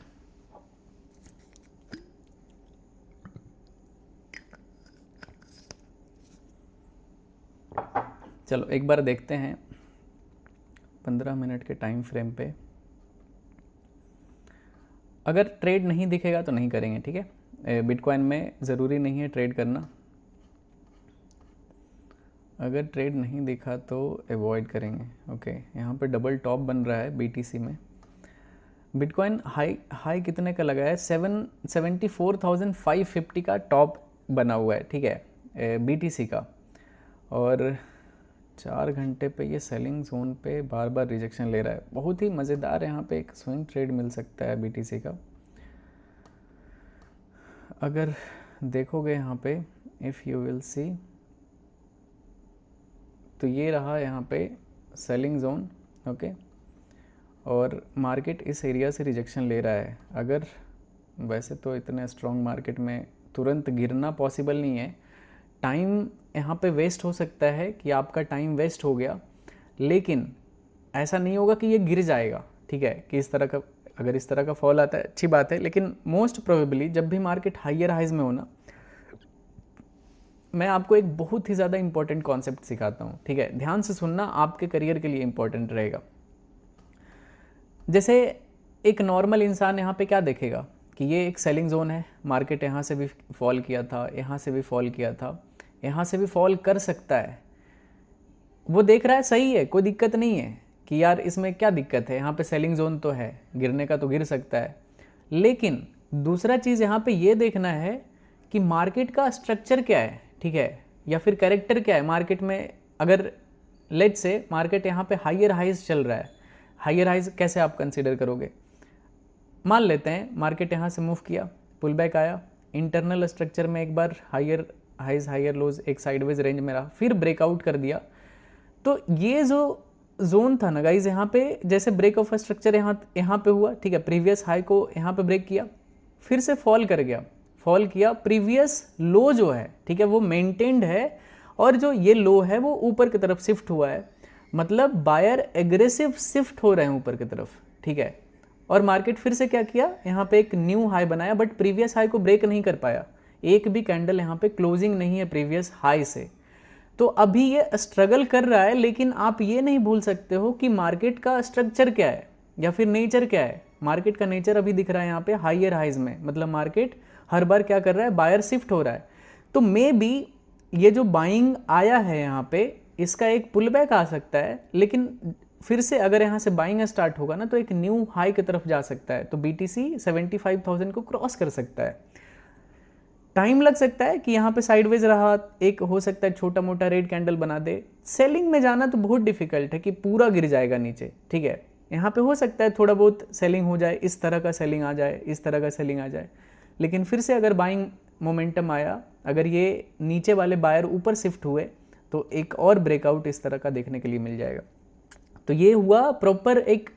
चलो एक बार देखते हैं 15 मिनट के टाइम फ्रेम पे, अगर ट्रेड नहीं दिखेगा तो नहीं करेंगे, ठीक है। बिटकॉइन में ज़रूरी नहीं है ट्रेड करना, अगर ट्रेड नहीं दिखा तो अवॉइड करेंगे, ओके। यहाँ पे डबल टॉप बन रहा है BTC में। बिटकॉइन हाई कितने का लगा है? 74,550 का टॉप बना हुआ है, ठीक है, BTC का। और 4 घंटे पे ये सेलिंग जोन पे बार बार रिजेक्शन ले रहा है। बहुत ही मज़ेदार यहाँ पे एक स्विंग ट्रेड मिल सकता है BTC का। अगर देखोगे यहाँ पे, इफ़ यू विल सी, तो ये रहा यहाँ पे सेलिंग जोन, ओके। और मार्केट इस एरिया से रिजेक्शन ले रहा है। अगर वैसे तो इतने स्ट्रॉन्ग मार्केट में तुरंत गिरना पॉसिबल नहीं है, टाइम यहाँ पे वेस्ट हो सकता है कि आपका टाइम वेस्ट हो गया, लेकिन ऐसा नहीं होगा कि ये गिर जाएगा, ठीक है। कि इस तरह का, अगर इस तरह का फॉल आता है अच्छी बात है, लेकिन मोस्ट प्रोबेबली जब भी मार्केट हायर हाइज में हो ना, मैं आपको एक बहुत ही ज़्यादा इंपॉर्टेंट कॉन्सेप्ट सिखाता हूँ, ठीक है। ध्यान से सुनना, आपके करियर के लिए इंपॉर्टेंट रहेगा। जैसे एक नॉर्मल इंसान यहाँ पे क्या देखेगा कि ये एक सेलिंग जोन है, मार्केट यहाँ से भी फॉल किया था, यहाँ से भी फॉल किया था, यहाँ से भी फॉल कर सकता है, वो देख रहा है सही है, कोई दिक्कत नहीं है कि यार इसमें क्या दिक्कत है, यहाँ पे सेलिंग जोन तो है, गिरने का तो गिर सकता है। लेकिन दूसरा चीज़ यहाँ पे ये देखना है कि मार्केट का स्ट्रक्चर क्या है, ठीक है, या फिर कैरेक्टर क्या है मार्केट में। अगर लेट्स से मार्केट यहाँ पे हायर हाइज चल रहा है, हायर हाइज कैसे आप कंसीडर करोगे? मान लेते हैं मार्केट यहाँ से मूव किया, पुल बैक आया, इंटरनल स्ट्रक्चर में एक बार हायर हाइज हायर लोज एक साइडवेज रेंज में रहा, फिर ब्रेकआउट कर दिया। तो ये जो जोन था ना गाइज, यहाँ पे जैसे ब्रेक ऑफ स्ट्रक्चर यहाँ पे हुआ, ठीक है, प्रीवियस हाई को यहाँ पे ब्रेक किया, फिर से फॉल कर गया, फॉल किया, प्रीवियस लो जो है, ठीक है, वो मेंटेन्ड है, और जो ये लो है वो ऊपर की तरफ शिफ्ट हुआ है। मतलब बायर एग्रेसिव शिफ्ट हो रहे हैं ऊपर की तरफ, ठीक है। और मार्केट फिर से क्या किया, यहाँ पे एक न्यू हाई बनाया, बट प्रीवियस हाई को ब्रेक नहीं कर पाया, एक भी कैंडल यहाँ पे क्लोजिंग नहीं है प्रीवियस हाई से। तो अभी ये स्ट्रगल कर रहा है, लेकिन आप ये नहीं भूल सकते हो कि मार्केट का स्ट्रक्चर क्या है या फिर नेचर क्या है। मार्केट का नेचर अभी दिख रहा है यहाँ पे हायर हाइज में, मतलब मार्केट हर बार क्या कर रहा है, बायर शिफ्ट हो रहा है। तो मे बी ये जो बाइंग आया है यहाँ पे, इसका एक पुल बैक आ सकता है, लेकिन फिर से अगर यहाँ से बाइंग स्टार्ट होगा ना तो एक न्यू हाई की तरफ जा सकता है। तो BTC 75,000 को क्रॉस कर सकता है। टाइम लग सकता है कि यहाँ पे साइडवेज रहा, एक हो सकता है छोटा मोटा रेड कैंडल बना दे। सेलिंग में जाना तो बहुत डिफिकल्ट है कि पूरा गिर जाएगा नीचे, ठीक है। यहाँ पे हो सकता है थोड़ा बहुत सेलिंग हो जाए, इस तरह का सेलिंग आ जाए, इस तरह का सेलिंग आ जाए, लेकिन फिर से अगर बाइंग मोमेंटम आया, अगर ये नीचे वाले बायर ऊपर शिफ्ट हुए, तो एक और ब्रेकआउट इस तरह का देखने के लिए मिल जाएगा। तो ये हुआ प्रॉपर एक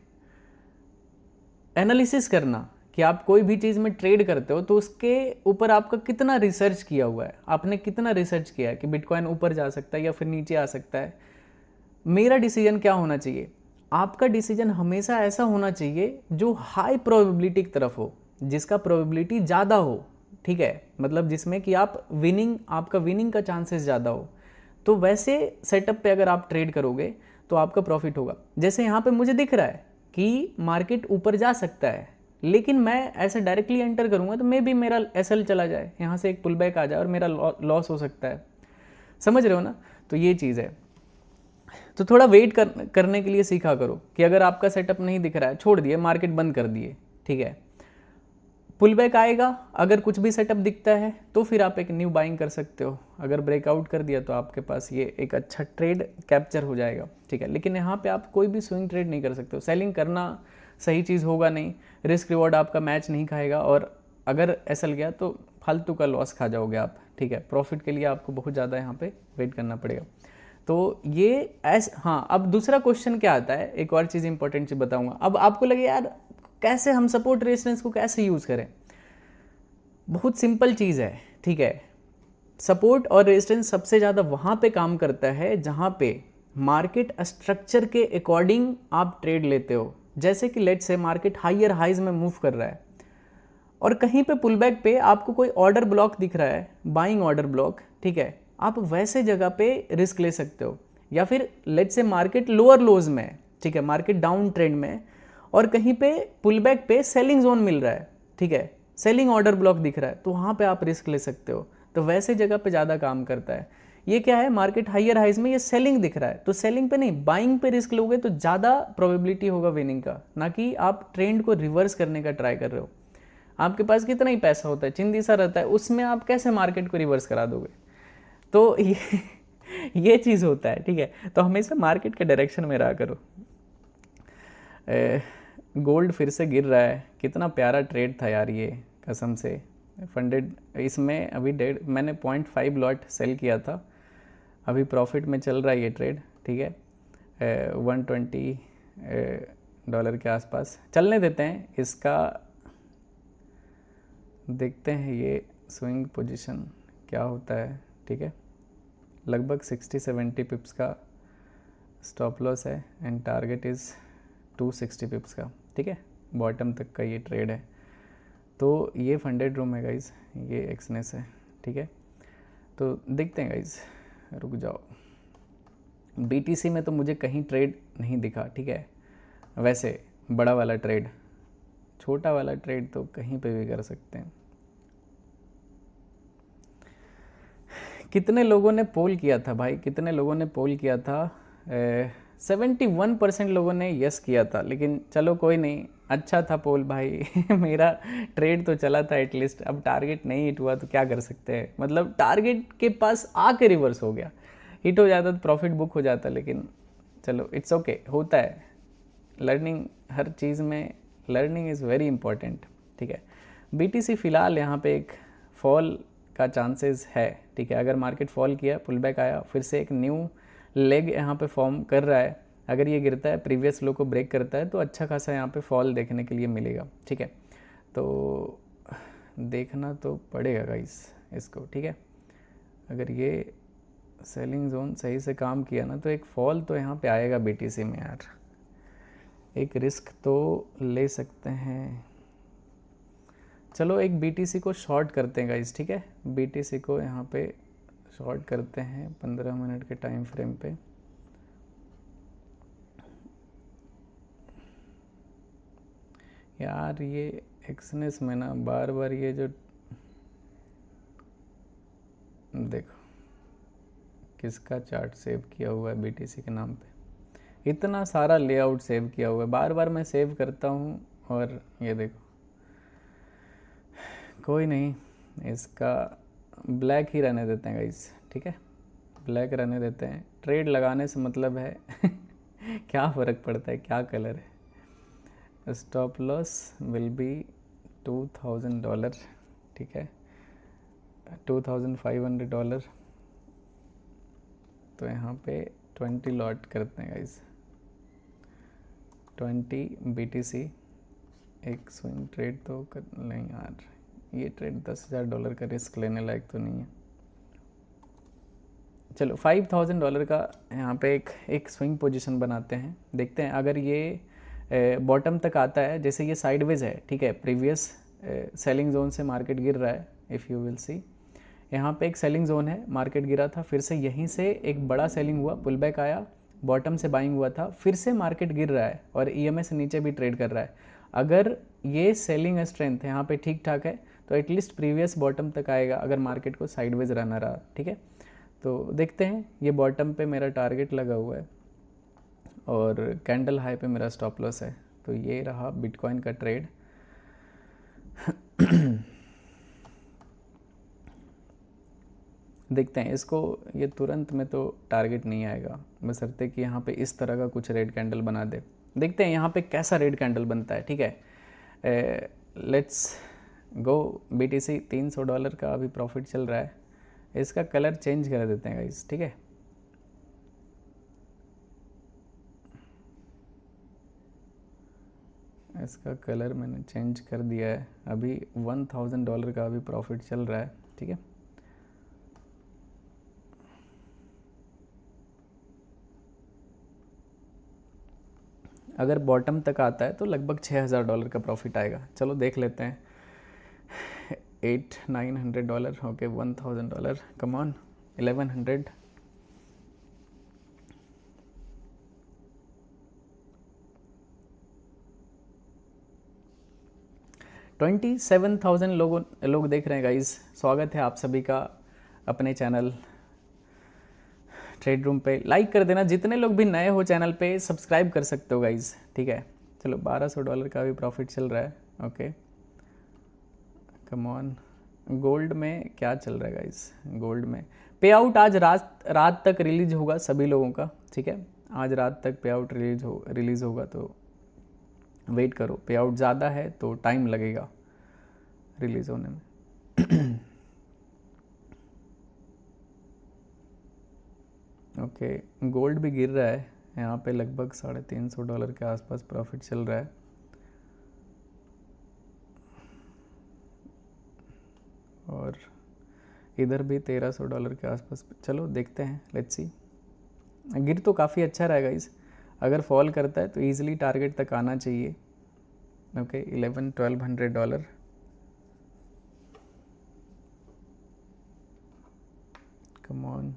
एनालिसिस करना कि आप कोई भी चीज़ में ट्रेड करते हो तो उसके ऊपर आपका कितना रिसर्च किया हुआ है, आपने कितना रिसर्च किया है कि बिटकॉइन ऊपर जा सकता है या फिर नीचे आ सकता है। मेरा डिसीजन क्या होना चाहिए? आपका डिसीजन हमेशा ऐसा होना चाहिए जो हाई प्रोबेबिलिटी की तरफ हो, जिसका प्रोबेबिलिटी ज़्यादा हो, ठीक है, मतलब जिसमें कि आप आपका विनिंग का चांसेस ज़्यादा हो। तो वैसे सेटअप पे अगर आप ट्रेड करोगे तो आपका प्रॉफिट होगा। जैसे यहाँ पे मुझे दिख रहा है कि मार्केट ऊपर जा सकता है, लेकिन मैं ऐसे डायरेक्टली एंटर करूँगा तो मे भी मेरा SL चला जाए, यहाँ से एक पुल बैक आ जाए और मेरा लॉस हो सकता है। समझ रहे हो ना? तो ये चीज़ है। तो थोड़ा वेट करने के लिए सीखा करो कि अगर आपका सेटअप नहीं दिख रहा है, छोड़ दिए, मार्केट बंद कर दिए, ठीक है, पुल बैक आएगा, अगर कुछ भी सेटअप दिखता है तो फिर आप एक न्यू बाइंग कर सकते हो। अगर ब्रेकआउट कर दिया तो आपके पास ये एक अच्छा ट्रेड कैप्चर हो जाएगा, ठीक है। लेकिन यहाँ पे आप कोई भी स्विंग ट्रेड नहीं कर सकते हो, सेलिंग करना सही चीज़ होगा नहीं, रिस्क रिवॉर्ड आपका मैच नहीं खाएगा, और अगर ऐसा गया तो फालतू का लॉस खा जाओगे आप, ठीक है। प्रॉफिट के लिए आपको बहुत ज़्यादा यहाँ पे वेट करना पड़ेगा। तो ये हाँ, अब दूसरा क्वेश्चन क्या आता है, एक और चीज़ इंपॉर्टेंट चीज़ बताऊंगा। अब आपको लगे यार कैसे हम सपोर्ट रेजिस्टेंस को कैसे यूज़ करें, बहुत सिंपल चीज़ है, ठीक है। सपोर्ट और रेजिस्टेंस सबसे ज़्यादा वहाँ पे काम करता है जहाँ पे मार्केट स्ट्रक्चर के अकॉर्डिंग आप ट्रेड लेते हो। जैसे कि let's say market higher highs में मूव कर रहा है और कहीं पे पुल बैक पे आपको कोई ऑर्डर ब्लॉक दिख रहा है, बाइंग ऑर्डर ब्लॉक, ठीक है, आप वैसे जगह पे रिस्क ले सकते हो। या फिर लेट्स से मार्केट लोअर लोज में है, ठीक है, मार्केट डाउन ट्रेंड में, और कहीं पे पुल बैक पे सेलिंग जोन मिल रहा है, ठीक है, सेलिंग ऑर्डर ब्लॉक दिख रहा है, तो वहाँ पे आप रिस्क ले सकते हो। तो वैसे जगह पे ज़्यादा काम करता है। ये क्या है, मार्केट हायर हाइज में ये सेलिंग दिख रहा है, तो सेलिंग पे नहीं, बाइंग पे रिस्क लोगे तो ज़्यादा प्रोबेबिलिटी होगा विनिंग का, ना कि आप ट्रेंड को रिवर्स करने का ट्राई कर रहे हो। आपके पास कितना ही पैसा होता है, चिंदी सा रहता है, उसमें आप कैसे मार्केट को रिवर्स करा दोगे। तो ये चीज़ होता है, ठीक है। तो हमेशा मार्केट के डायरेक्शन में रहा करो। गोल्ड फिर से गिर रहा है, कितना प्यारा ट्रेड था यार ये, कसम से। फंडेड इसमें अभी मैंने 0.5 लॉट सेल किया था, अभी प्रॉफिट में चल रहा है ये ट्रेड, ठीक है। $120 के आसपास चलने देते हैं इसका, देखते हैं ये स्विंग पोजीशन क्या होता है, ठीक है। लगभग 60-70 पिप्स का स्टॉप लॉस है एंड टारगेट इज़ 260 पिप्स का, ठीक है, बॉटम तक का ये ट्रेड है। तो ये फंडेड रूम है गाइज, ये एक्सनेस है, ठीक है। तो देखते हैं गाइज, रुक जाओ। BTC में तो मुझे कहीं ट्रेड नहीं दिखा, ठीक है। वैसे बड़ा वाला ट्रेड, छोटा वाला ट्रेड तो कहीं पे भी कर सकते हैं। कितने लोगों ने पोल किया था भाई, कितने लोगों ने पोल किया था? 71% लोगों ने यस किया था, लेकिन चलो कोई नहीं, अच्छा था पोल भाई। मेरा ट्रेड तो चला था एटलीस्ट। अब टारगेट नहीं हिट हुआ तो क्या कर सकते हैं, मतलब टारगेट के पास आके रिवर्स हो गया, हिट हो जाता तो प्रॉफिट बुक हो जाता, लेकिन चलो इट्स ओके, होता है। लर्निंग, हर चीज़ में लर्निंग इज़ वेरी इंपॉर्टेंट, ठीक है। BTC फ़िलहाल यहाँ पे एक फॉल का चांसेस है, ठीक है। अगर मार्केट फॉल किया, पुल बैक आया, फिर से एक न्यू लेग यहाँ पे फॉर्म कर रहा है, अगर ये गिरता है, प्रीवियस लो को ब्रेक करता है, तो अच्छा खासा यहाँ पे फॉल देखने के लिए मिलेगा, ठीक है। तो देखना तो पड़ेगा गाइस इसको, ठीक है। अगर ये सेलिंग जोन सही से काम किया ना, तो एक फॉल तो यहाँ पे आएगा BTC में यार, एक रिस्क तो ले सकते हैं। चलो एक BTC को शॉर्ट करते हैं गाइस, ठीक है। BTC को यहाँ पे शॉर्ट करते हैं 15 मिनट के टाइम फ्रेम पे। यार ये एक्सनेस में ना बार बार ये जो देखो किसका चार्ट सेव किया हुआ है BTC के नाम पे, इतना सारा लेआउट सेव किया हुआ है, बार बार मैं सेव करता हूँ और ये देखो। कोई नहीं, इसका ब्लैक ही रहने देते हैं गाइस, ठीक है, ब्लैक रहने देते हैं। ट्रेड लगाने से मतलब है क्या फ़र्क पड़ता है क्या कलर है। स्टॉप लॉस विल बी $2000, ठीक है, $2500। तो यहाँ पे 20 लॉट करते हैं गाइस, 20 BTC। एक स्विंग ट्रेड तो कर नहीं यार, ये ट्रेड $10,000 का रिस्क लेने लायक तो नहीं है। चलो $5000 का यहाँ पे एक स्विंग पोजीशन बनाते हैं, देखते हैं अगर ये बॉटम तक आता है, जैसे ये साइडवेज है, ठीक है, प्रीवियस सेलिंग जोन से मार्केट गिर रहा है। इफ़ यू विल सी, यहाँ पे एक सेलिंग जोन है, मार्केट गिरा था, फिर से यहीं से एक बड़ा सेलिंग हुआ, पुल बैक आया, बॉटम से बाइंग हुआ था, फिर से मार्केट गिर रहा है और EMA से नीचे भी ट्रेड कर रहा है। अगर ये सेलिंग स्ट्रेंथ यहाँ पे ठीक ठाक है तो एटलीस्ट प्रीवियस बॉटम तक आएगा, अगर मार्केट को साइडवेज रहना रहा, ठीक है। तो देखते हैं, ये बॉटम पे मेरा टारगेट लगा हुआ है और कैंडल हाई पे मेरा स्टॉप लॉस है। तो ये रहा बिटकॉइन का ट्रेड। देखते हैं इसको, ये तुरंत में तो टारगेट नहीं आएगा, बशर्ते कि यहाँ पे इस तरह का कुछ रेड कैंडल बना दे। देखते हैं यहाँ पे कैसा रेड कैंडल बनता है, ठीक है। Let's go. BTC $300 का अभी प्रॉफिट चल रहा है, इसका कलर चेंज कर देते हैं गाइस, ठीक है। इसका कलर मैंने चेंज कर दिया है, अभी $1000 का अभी प्रॉफिट चल रहा है, ठीक है। अगर बॉटम तक आता है तो लगभग $6000 का प्रॉफिट आएगा। चलो देख लेते हैं। $800-900, ओके, $1000, कम ऑन, 1100, $27,000 लोग देख रहे हैं गाइस। स्वागत है आप सभी का अपने चैनल ट्रेड रूम पे। लाइक कर देना, जितने लोग भी नए हो चैनल पे सब्सक्राइब कर सकते हो गाइस, ठीक है। चलो $1200 का भी प्रॉफिट चल रहा है, ओके, कम ऑन। गोल्ड में क्या चल रहा है गाइस? गोल्ड में पे आउट आज रात तक रिलीज होगा सभी लोगों का, ठीक है। आज रात तक पे आउट रिलीज होगा, तो वेट करो। पे आउट ज़्यादा है तो टाइम लगेगा रिलीज होने में। ओके, गोल्ड भी गिर रहा है, यहाँ पे लगभग $350 के आसपास प्रॉफिट चल रहा है, और इधर भी $1300 के आसपास। चलो देखते हैं, लेट्स सी। गिर तो काफ़ी अच्छा रहेगा इस, अगर फॉल करता है तो ईजिली टारगेट तक आना चाहिए, ओके। $1100-1200, come on.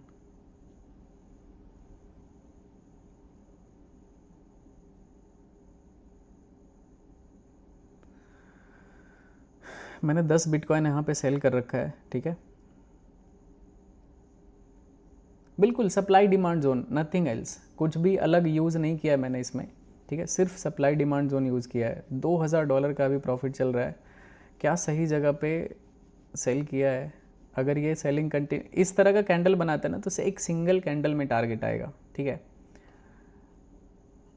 मैंने 10 बिटकॉइन यहाँ पे सेल कर रखा है, ठीक है। बिल्कुल supply demand zone, nothing else, कुछ भी अलग यूज़ नहीं किया है मैंने इसमें, ठीक है। सिर्फ सप्लाई डिमांड जोन यूज़ किया है। $2000 का भी प्रॉफिट चल रहा है, क्या सही जगह पे सेल किया है। अगर ये सेलिंग कंटिन्यू इस तरह का कैंडल बनाता है ना, तो एक सिंगल कैंडल में टारगेट आएगा, ठीक है।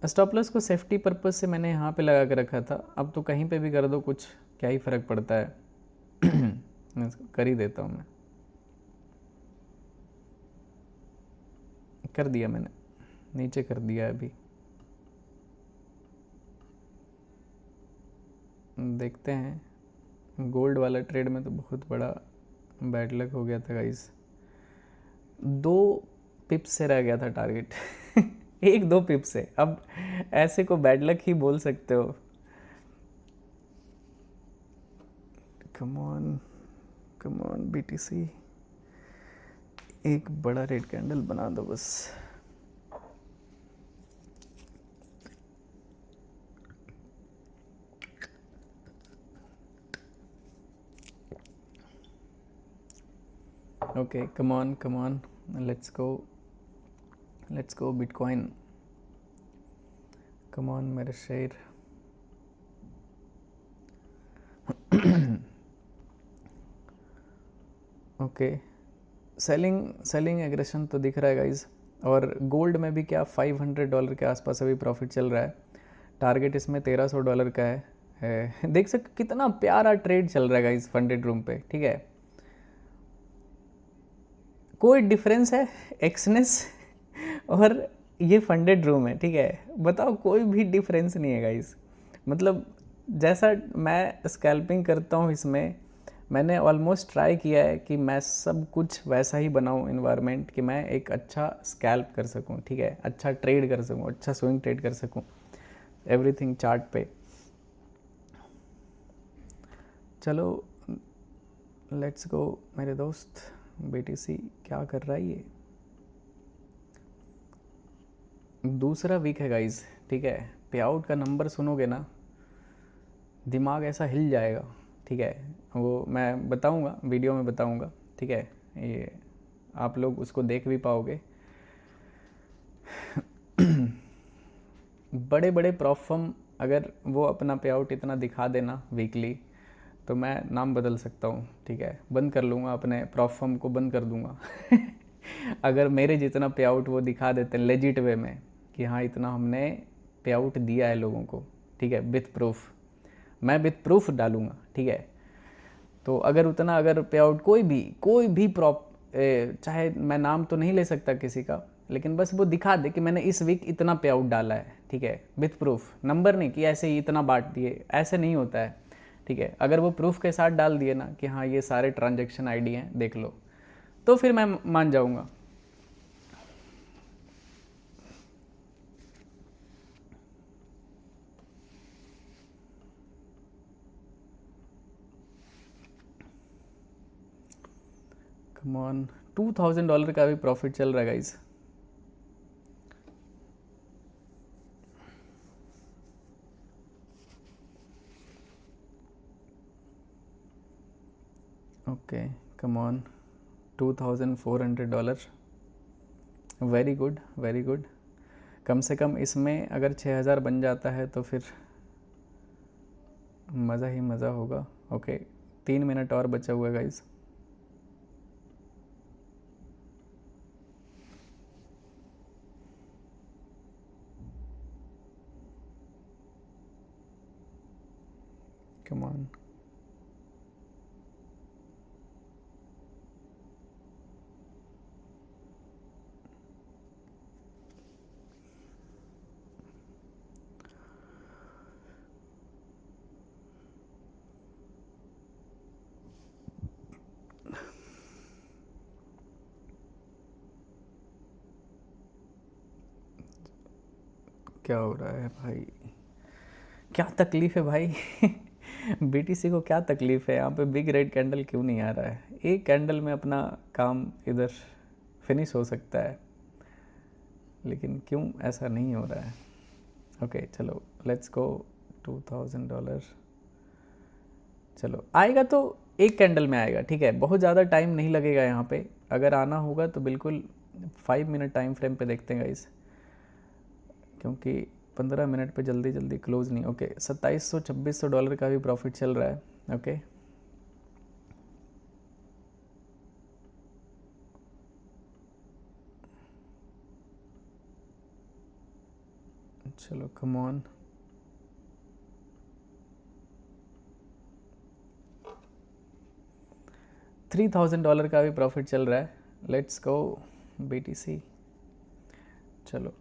स्टॉप लॉस को सेफ्टी पर्पस से मैंने यहाँ पे लगा के रखा था, अब तो कहीं पे भी कर दो, कुछ क्या ही फ़र्क पड़ता है। कर ही देता हूँ मैं, कर दिया मैंने, नीचे कर दिया है अभी। देखते हैं। गोल्ड वाला ट्रेड में तो बहुत बड़ा बैड लक हो गया था गाइस, 2 पिप्स से रह गया था टारगेट। 1-2 पिप से, अब ऐसे को बैड लक ही बोल सकते हो। कम ऑन BTC, एक बड़ा रेड कैंडल बना दो बस। Okay, come on, let's go bitcoin, come on मेरे शेयर। ओके, सेलिंग एग्रेशन तो दिख रहा है गाइज। और गोल्ड में भी क्या $500 के आसपास अभी प्रॉफिट चल रहा है, टारगेट इसमें $1300 का है। देख सकते कितना प्यारा ट्रेड चल रहा है गाइज फंडेड रूम पे, ठीक है। कोई डिफरेंस है एक्सनेस और ये फंडेड रूम है, ठीक है। बताओ, कोई भी डिफरेंस नहीं है गाइज। मतलब जैसा मैं स्कैल्पिंग करता हूँ इसमें, मैंने ऑलमोस्ट ट्राई किया है कि मैं सब कुछ वैसा ही बनाऊँ इन्वायरमेंट, कि मैं एक अच्छा स्कैल्प कर सकूँ, ठीक है, अच्छा ट्रेड कर सकूँ, अच्छा स्विंग ट्रेड कर सकूँ, एवरीथिंग चार्ट पे। चलो लेट्स गो मेरे दोस्त। BTC क्या कर रहा है ये? दूसरा वीक है गाइज, ठीक है। पे आउट का नंबर सुनोगे ना, दिमाग ऐसा हिल जाएगा, ठीक है। वो मैं बताऊंगा, वीडियो में बताऊंगा, ठीक है। ये आप लोग उसको देख भी पाओगे। बड़े बड़े प्रॉप फर्म अगर वो अपना पे आउट इतना दिखा देना वीकली, तो मैं नाम बदल सकता हूँ, ठीक है, बंद कर लूँगा, अपने प्रॉप फर्म को बंद कर दूँगा। अगर मेरे जितना पे आउट वो दिखा देते हैं लेजिट वे में कि हाँ इतना हमने पे आउट दिया है लोगों को, ठीक है, विथ प्रूफ, मैं विथ प्रूफ डालूँगा, ठीक है। तो अगर उतना अगर पे आउट कोई भी प्रॉप, चाहे मैं नाम तो नहीं ले सकता किसी का, लेकिन बस वो दिखा दे कि मैंने इस वीक इतना पे आउट डाला है, ठीक है, विथ प्रूफ, नंबर नहीं कि ऐसे ही इतना बांट दिए, ऐसे नहीं होता है, ठीक है। अगर वो प्रूफ के साथ डाल दिए ना कि हाँ ये सारे ट्रांजेक्शन आईडी हैं देख लो, तो फिर मैं मान जाऊँगा। कम ऑन, $2000 का भी प्रॉफिट चल रहा है guys. Okay, come on, $2400, very good very good. कम से कम इसमें अगर 6000 बन जाता है तो फिर मज़ा ही मज़ा होगा। ओके, 3 मिनट और बचा हुआ है गाइज। कम ऑन, क्या हो रहा है भाई, क्या तकलीफ़ है भाई? बीटीसी को क्या तकलीफ़ है? यहाँ पे बिग रेड कैंडल क्यों नहीं आ रहा है? एक कैंडल में अपना काम इधर फिनिश हो सकता है, लेकिन क्यों ऐसा नहीं हो रहा है? ओके चलो, लेट्स गो, $2000। चलो आएगा तो एक कैंडल में आएगा, ठीक है, बहुत ज़्यादा टाइम नहीं लगेगा यहाँ पे। अगर आना होगा तो बिल्कुल 5 मिनट टाइम फ्रेम पे देखते हैं गाइस, क्योंकि 15 मिनट पे जल्दी जल्दी क्लोज नहीं। ओके, $2700-2600 का भी प्रॉफिट चल रहा है। ओके, चलो कम ऑन, $3000 का भी प्रॉफिट चल रहा है। Let's go BTC. चलो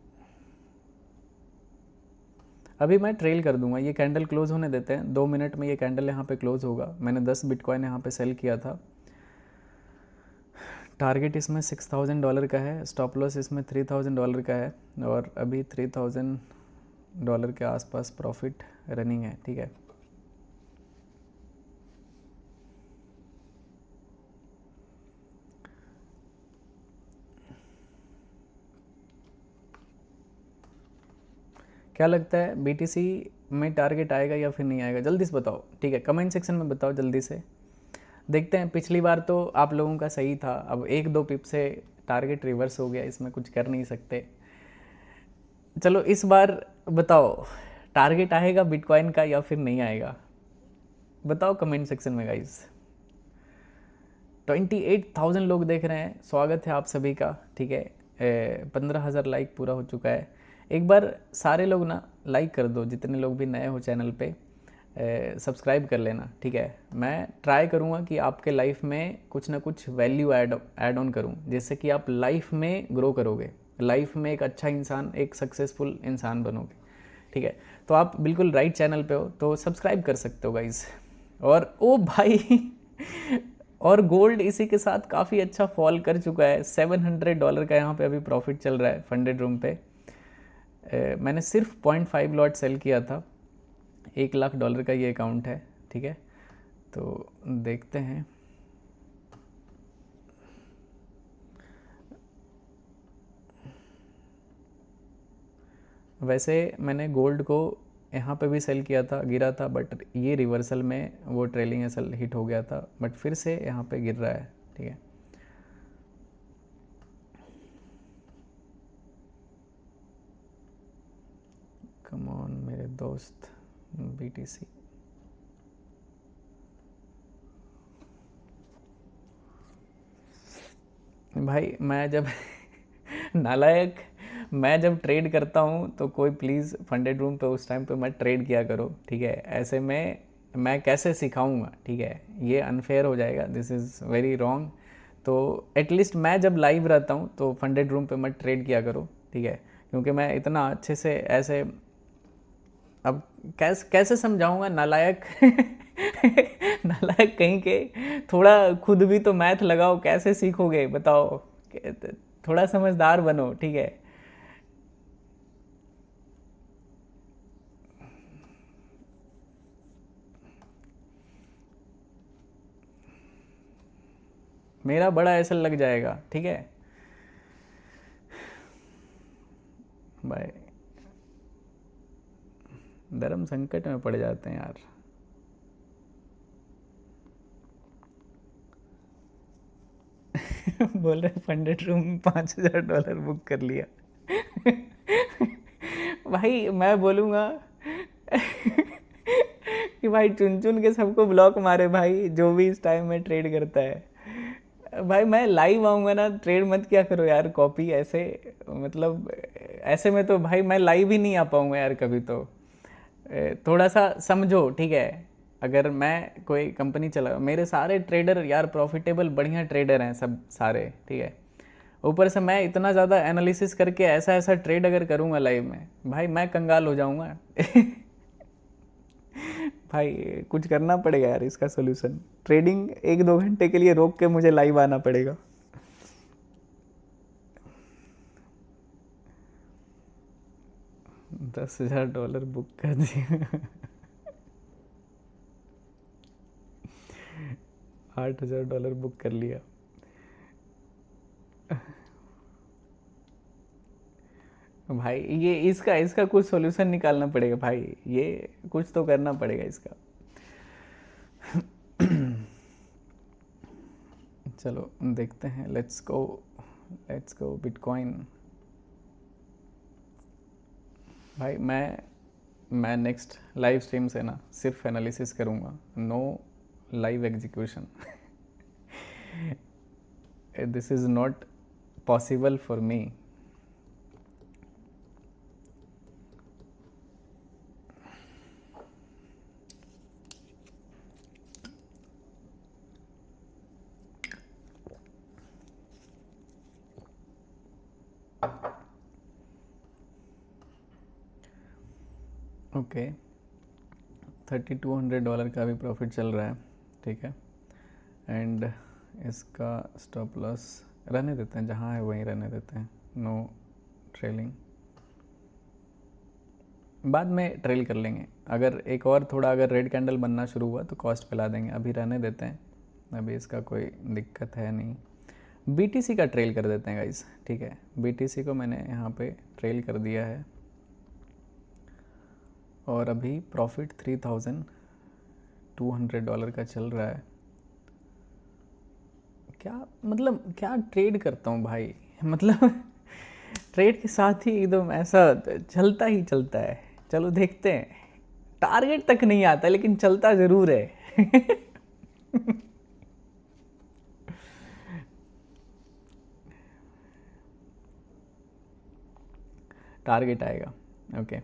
अभी मैं ट्रेल कर दूंगा, ये कैंडल क्लोज होने देते हैं, 2 मिनट में ये कैंडल यहाँ पे क्लोज होगा। मैंने 10 बिटकॉइन यहाँ पे सेल किया था। टारगेट इसमें $6000 का है, स्टॉप लॉस इसमें $3000 का है, और अभी $3000 के आसपास प्रॉफिट रनिंग है, ठीक है। क्या लगता है बीटीसी में टारगेट आएगा या फिर नहीं आएगा? जल्दी से बताओ, ठीक है, कमेंट सेक्शन में बताओ जल्दी से। देखते हैं, पिछली बार तो आप लोगों का सही था, अब 1-2 पिप से टारगेट रिवर्स हो गया, इसमें कुछ कर नहीं सकते। चलो इस बार बताओ, टारगेट आएगा बिटकॉइन का या फिर नहीं आएगा? बताओ कमेंट सेक्शन में गाइज। 28,000 लोग देख रहे हैं, स्वागत है आप सभी का, ठीक है। 15,000 लाइक पूरा हो चुका है। एक बार सारे लोग ना लाइक कर दो, जितने लोग भी नए हो चैनल पे, सब्सक्राइब कर लेना, ठीक है। मैं ट्राई करूँगा कि आपके लाइफ में कुछ ना कुछ वैल्यू ऐड ऑन करूँ, जिससे कि आप लाइफ में ग्रो करोगे, लाइफ में एक अच्छा इंसान, एक सक्सेसफुल इंसान बनोगे, ठीक है। तो आप बिल्कुल राइट चैनल पे हो, तो सब्सक्राइब कर सकते हो गाइज। और ओ भाई और गोल्ड इसी के साथ काफ़ी अच्छा फॉल कर चुका है, $700 का यहाँ पे अभी प्रॉफिट चल रहा है फंडेड रूम पे। मैंने सिर्फ 0.5 लॉट सेल किया था, $1,00,000 का ये अकाउंट है, ठीक है। तो देखते हैं, वैसे मैंने गोल्ड को यहाँ पे भी सेल किया था, गिरा था, बट ये रिवर्सल में वो ट्रेलिंग एसल हिट हो गया था, बट फिर से यहाँ पे गिर रहा है, ठीक है। कम ऑन मेरे दोस्त बीटीसी। भाई मैं जब नालायक, मैं जब ट्रेड करता हूँ तो कोई प्लीज़ फंडेड रूम पे उस टाइम पे मत ट्रेड किया करो, ठीक है? ऐसे में मैं कैसे सिखाऊंगा, ठीक है? ये अनफेयर हो जाएगा, दिस इज़ वेरी रॉन्ग। तो एटलीस्ट मैं जब लाइव रहता हूँ तो फंडेड रूम पे मत ट्रेड किया करो, ठीक है? क्योंकि मैं इतना अच्छे से ऐसे, अब कैसे कैसे समझाऊंगा नालायक नालायक कहीं के, थोड़ा खुद भी तो मैथ लगाओ, कैसे सीखोगे बताओ? थोड़ा समझदार बनो, ठीक है? मेरा बड़ा ऐसा लग जाएगा, ठीक है भाई? धर्म संकट में पड़ जाते हैं यार। बोल रहे फंडेड रूम में $5,000 बुक कर लिया। भाई मैं बोलूँगा कि भाई चुन चुन के सबको ब्लॉक मारे भाई, जो भी इस टाइम में ट्रेड करता है। भाई मैं लाइव आऊँगा ना, ट्रेड मत क्या करो यार कॉपी ऐसे, मतलब ऐसे में तो भाई मैं लाइव ही नहीं आ पाऊँगा यार कभी तो। थोड़ा सा समझो, ठीक है? अगर मैं कोई कंपनी चला, मेरे सारे ट्रेडर यार प्रॉफिटेबल बढ़िया ट्रेडर हैं सब सारे, ठीक है? ऊपर से मैं इतना ज़्यादा एनालिसिस करके ऐसा ऐसा ट्रेड अगर करूँगा लाइव में, भाई मैं कंगाल हो जाऊँगा। भाई कुछ करना पड़ेगा यार इसका सोल्यूशन। ट्रेडिंग 1-2 घंटे के लिए रोक के मुझे लाइव आना पड़ेगा। $10,000 बुक कर दिया। 8,000 बुक कर लिया। भाई ये इसका इसका कुछ सॉल्यूशन निकालना पड़ेगा भाई, ये कुछ तो करना पड़ेगा इसका। चलो देखते हैं, लेट्स गो बिटकॉइन। भाई मैं नेक्स्ट लाइव स्ट्रीम से ना सिर्फ एनालिसिस करूँगा, no live execution. This is not possible for me. Okay, $3,200 का भी प्रॉफिट चल रहा है, ठीक है? एंड इसका स्टॉप लॉस रहने देते हैं, जहाँ है वहीं रहने देते हैं, नो ट्रेलिंग। बाद में ट्रेल कर लेंगे, अगर एक और थोड़ा अगर रेड कैंडल बनना शुरू हुआ तो कॉस्ट पे ला देंगे, अभी रहने देते हैं, अभी इसका कोई दिक्कत है नहीं। BTC का ट्रेल कर देते हैं गाइस, ठीक है? BTC को मैंने यहाँ पे ट्रेल कर दिया है और अभी प्रॉफिट $3,200 का चल रहा है। क्या मतलब क्या ट्रेड करता हूँ भाई, मतलब ट्रेड के साथ ही एकदम ऐसा चलता ही चलता है। चलो देखते हैं, टारगेट तक नहीं आता लेकिन चलता ज़रूर है। टारगेट आएगा, ओके।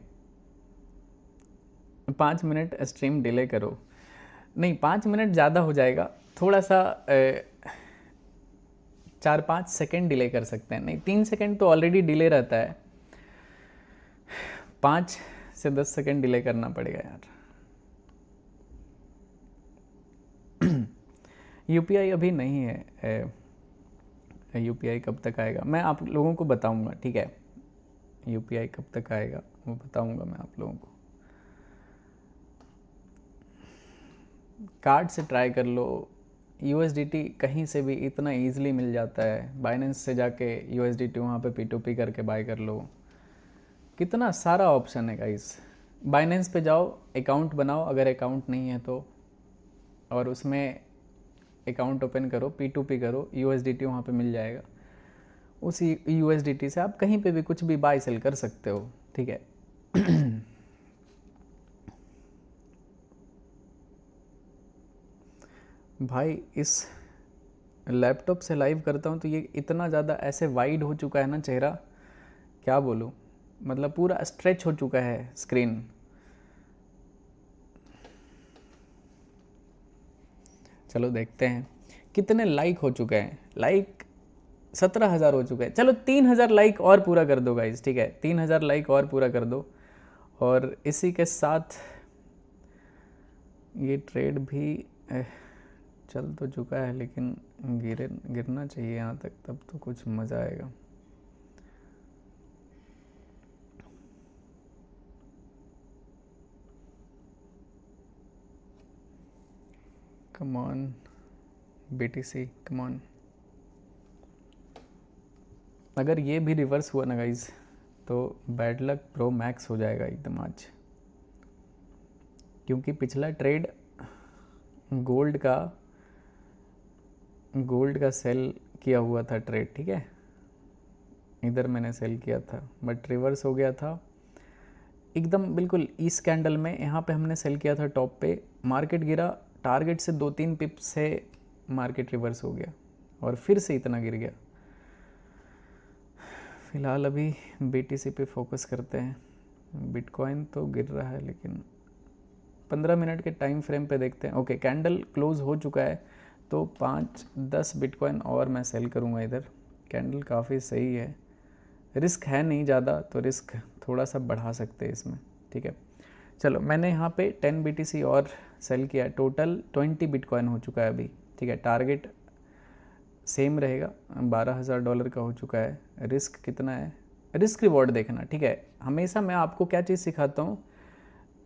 5 मिनट स्ट्रीम डिले करो, नहीं 5 मिनट ज़्यादा हो जाएगा, थोड़ा सा 4-5 सेकेंड डिले कर सकते हैं, नहीं 3 सेकेंड तो ऑलरेडी डिले रहता है, 5 से 10 सेकेंड डिले करना पड़ेगा यार। UPI अभी नहीं है, UPI कब तक आएगा मैं आप लोगों को बताऊंगा, ठीक है? UPI कब तक आएगा वो बताऊंगा मैं आप लोगों को। कार्ड से ट्राई कर लो, USDT कहीं से भी इतना ईजिली मिल जाता है, बाइनेंस से जाके USDT वहाँ पे P2P करके बाय कर लो, कितना सारा ऑप्शन है गाइस। बाइनेंस पे जाओ, अकाउंट बनाओ अगर अकाउंट नहीं है तो, और उसमें अकाउंट ओपन करो, P2P करो, USDT वहाँ पे मिल जाएगा, उसी USDT से आप कहीं पे भी कुछ भी बाय सेल कर सकते हो, ठीक है? भाई इस लैपटॉप से लाइव करता हूँ तो ये इतना ज़्यादा ऐसे वाइड हो चुका है ना चेहरा, क्या बोलूँ, मतलब पूरा स्ट्रेच हो चुका है स्क्रीन। चलो देखते हैं कितने लाइक हो चुके हैं। लाइक 17,000 हो चुके हैं। चलो 3,000 लाइक और पूरा कर दो गाइज, ठीक है, 3,000 लाइक और पूरा कर दो। और इसी के साथ ये ट्रेड भी चल तो चुका है, लेकिन गिरना चाहिए यहाँ तक, तब तो कुछ मज़ा आएगा। Come on BTC, come on. अगर ये भी रिवर्स हुआ ना गाइज तो बैड लक प्रो मैक्स हो जाएगा एकदम आज, क्योंकि पिछला ट्रेड गोल्ड का सेल किया हुआ था ट्रेड, ठीक है, इधर मैंने सेल किया था बट रिवर्स हो गया था एकदम बिल्कुल इस कैंडल में। यहाँ पे हमने सेल किया था टॉप पे, मार्केट गिरा, टारगेट से 2-3 पिप से मार्केट रिवर्स हो गया और फिर से इतना गिर गया। फ़िलहाल अभी BTC पे फोकस करते हैं। बिटकॉइन तो गिर रहा है, लेकिन 15 मिनट के टाइम फ्रेम पे देखते हैं। ओके, कैंडल क्लोज हो चुका है तो 5-10 बिटकॉइन और मैं सेल करूँगा इधर। कैंडल काफ़ी सही है, रिस्क है नहीं ज़्यादा, तो रिस्क थोड़ा सा बढ़ा सकते हैं इसमें, ठीक है। चलो मैंने यहाँ पे 10 BTC और सेल किया, टोटल 20 बिटकॉइन हो चुका है अभी, ठीक है। टारगेट सेम रहेगा, $12,000 का हो चुका है। रिस्क कितना है, रिस्क रिवॉर्ड देखना, ठीक है। हमेशा मैं आपको क्या चीज़ सिखाता हूँ,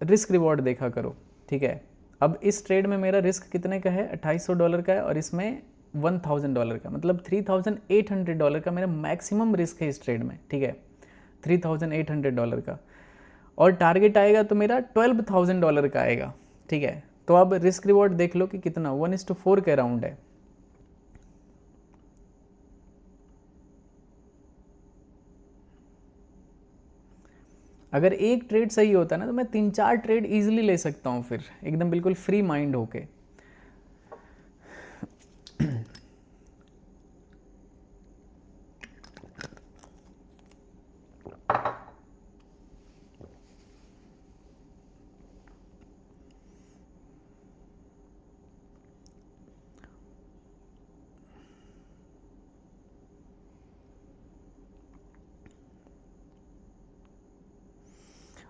रिस्क रिवॉर्ड देखा करो, ठीक है। अब इस ट्रेड में मेरा रिस्क कितने का है, $2,800 का है, और इसमें $1,000 का, मतलब $3,800 का मेरा मैक्सिमम रिस्क है इस ट्रेड में, ठीक है, $3,800 का। और टारगेट आएगा तो मेरा $12,000 का आएगा, ठीक है। तो अब रिस्क रिवॉर्ड देख लो कि कितना, 1:4 के अराउंड है। अगर एक ट्रेड सही होता है ना तो मैं 3-4 ट्रेड इजीली ले सकता हूँ, फिर एकदम बिल्कुल फ्री माइंड होके।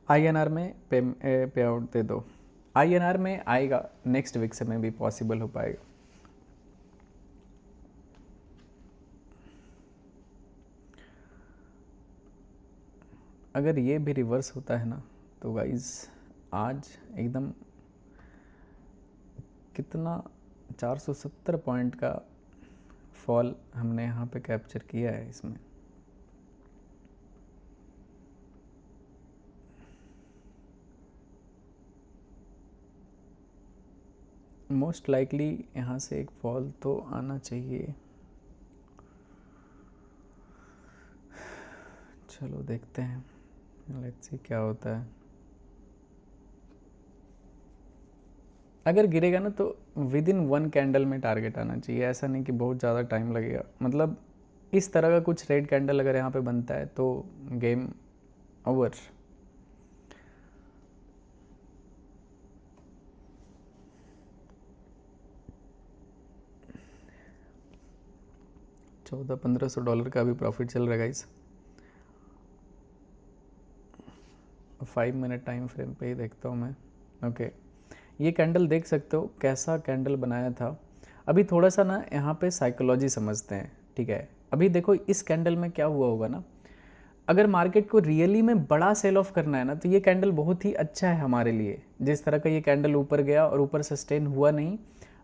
INR में पे आउट दे दो। INR में आएगा, नेक्स्ट वीक से में भी पॉसिबल हो पाएगा। अगर ये भी रिवर्स होता है ना तो गाइज आज एकदम कितना 470 पॉइंट का फॉल हमने यहाँ पे कैप्चर किया है इसमें। मोस्ट लाइकली यहाँ से एक फॉल तो आना चाहिए। चलो देखते हैं, लेट्स सी क्या होता है। अगर गिरेगा ना तो विद इन 1 कैंडल में टारगेट आना चाहिए, ऐसा नहीं कि बहुत ज़्यादा टाइम लगेगा। मतलब इस तरह का कुछ रेड कैंडल अगर यहाँ पे बनता है तो गेम ओवर। $1,400-1,500 का भी प्रॉफिट चल रहा है गाइस। 5 मिनट टाइम फ्रेम पे ही देखता हूँ मैं। ओके, ये कैंडल देख सकते हो कैसा कैंडल बनाया था। अभी थोड़ा सा ना यहाँ पे साइकोलॉजी समझते हैं, ठीक है। अभी देखो इस कैंडल में क्या हुआ होगा ना, अगर मार्केट को रियली में बड़ा सेल ऑफ करना है ना तो ये कैंडल बहुत ही अच्छा है हमारे लिए। जिस तरह का ये कैंडल ऊपर गया और ऊपर सस्टेन हुआ नहीं,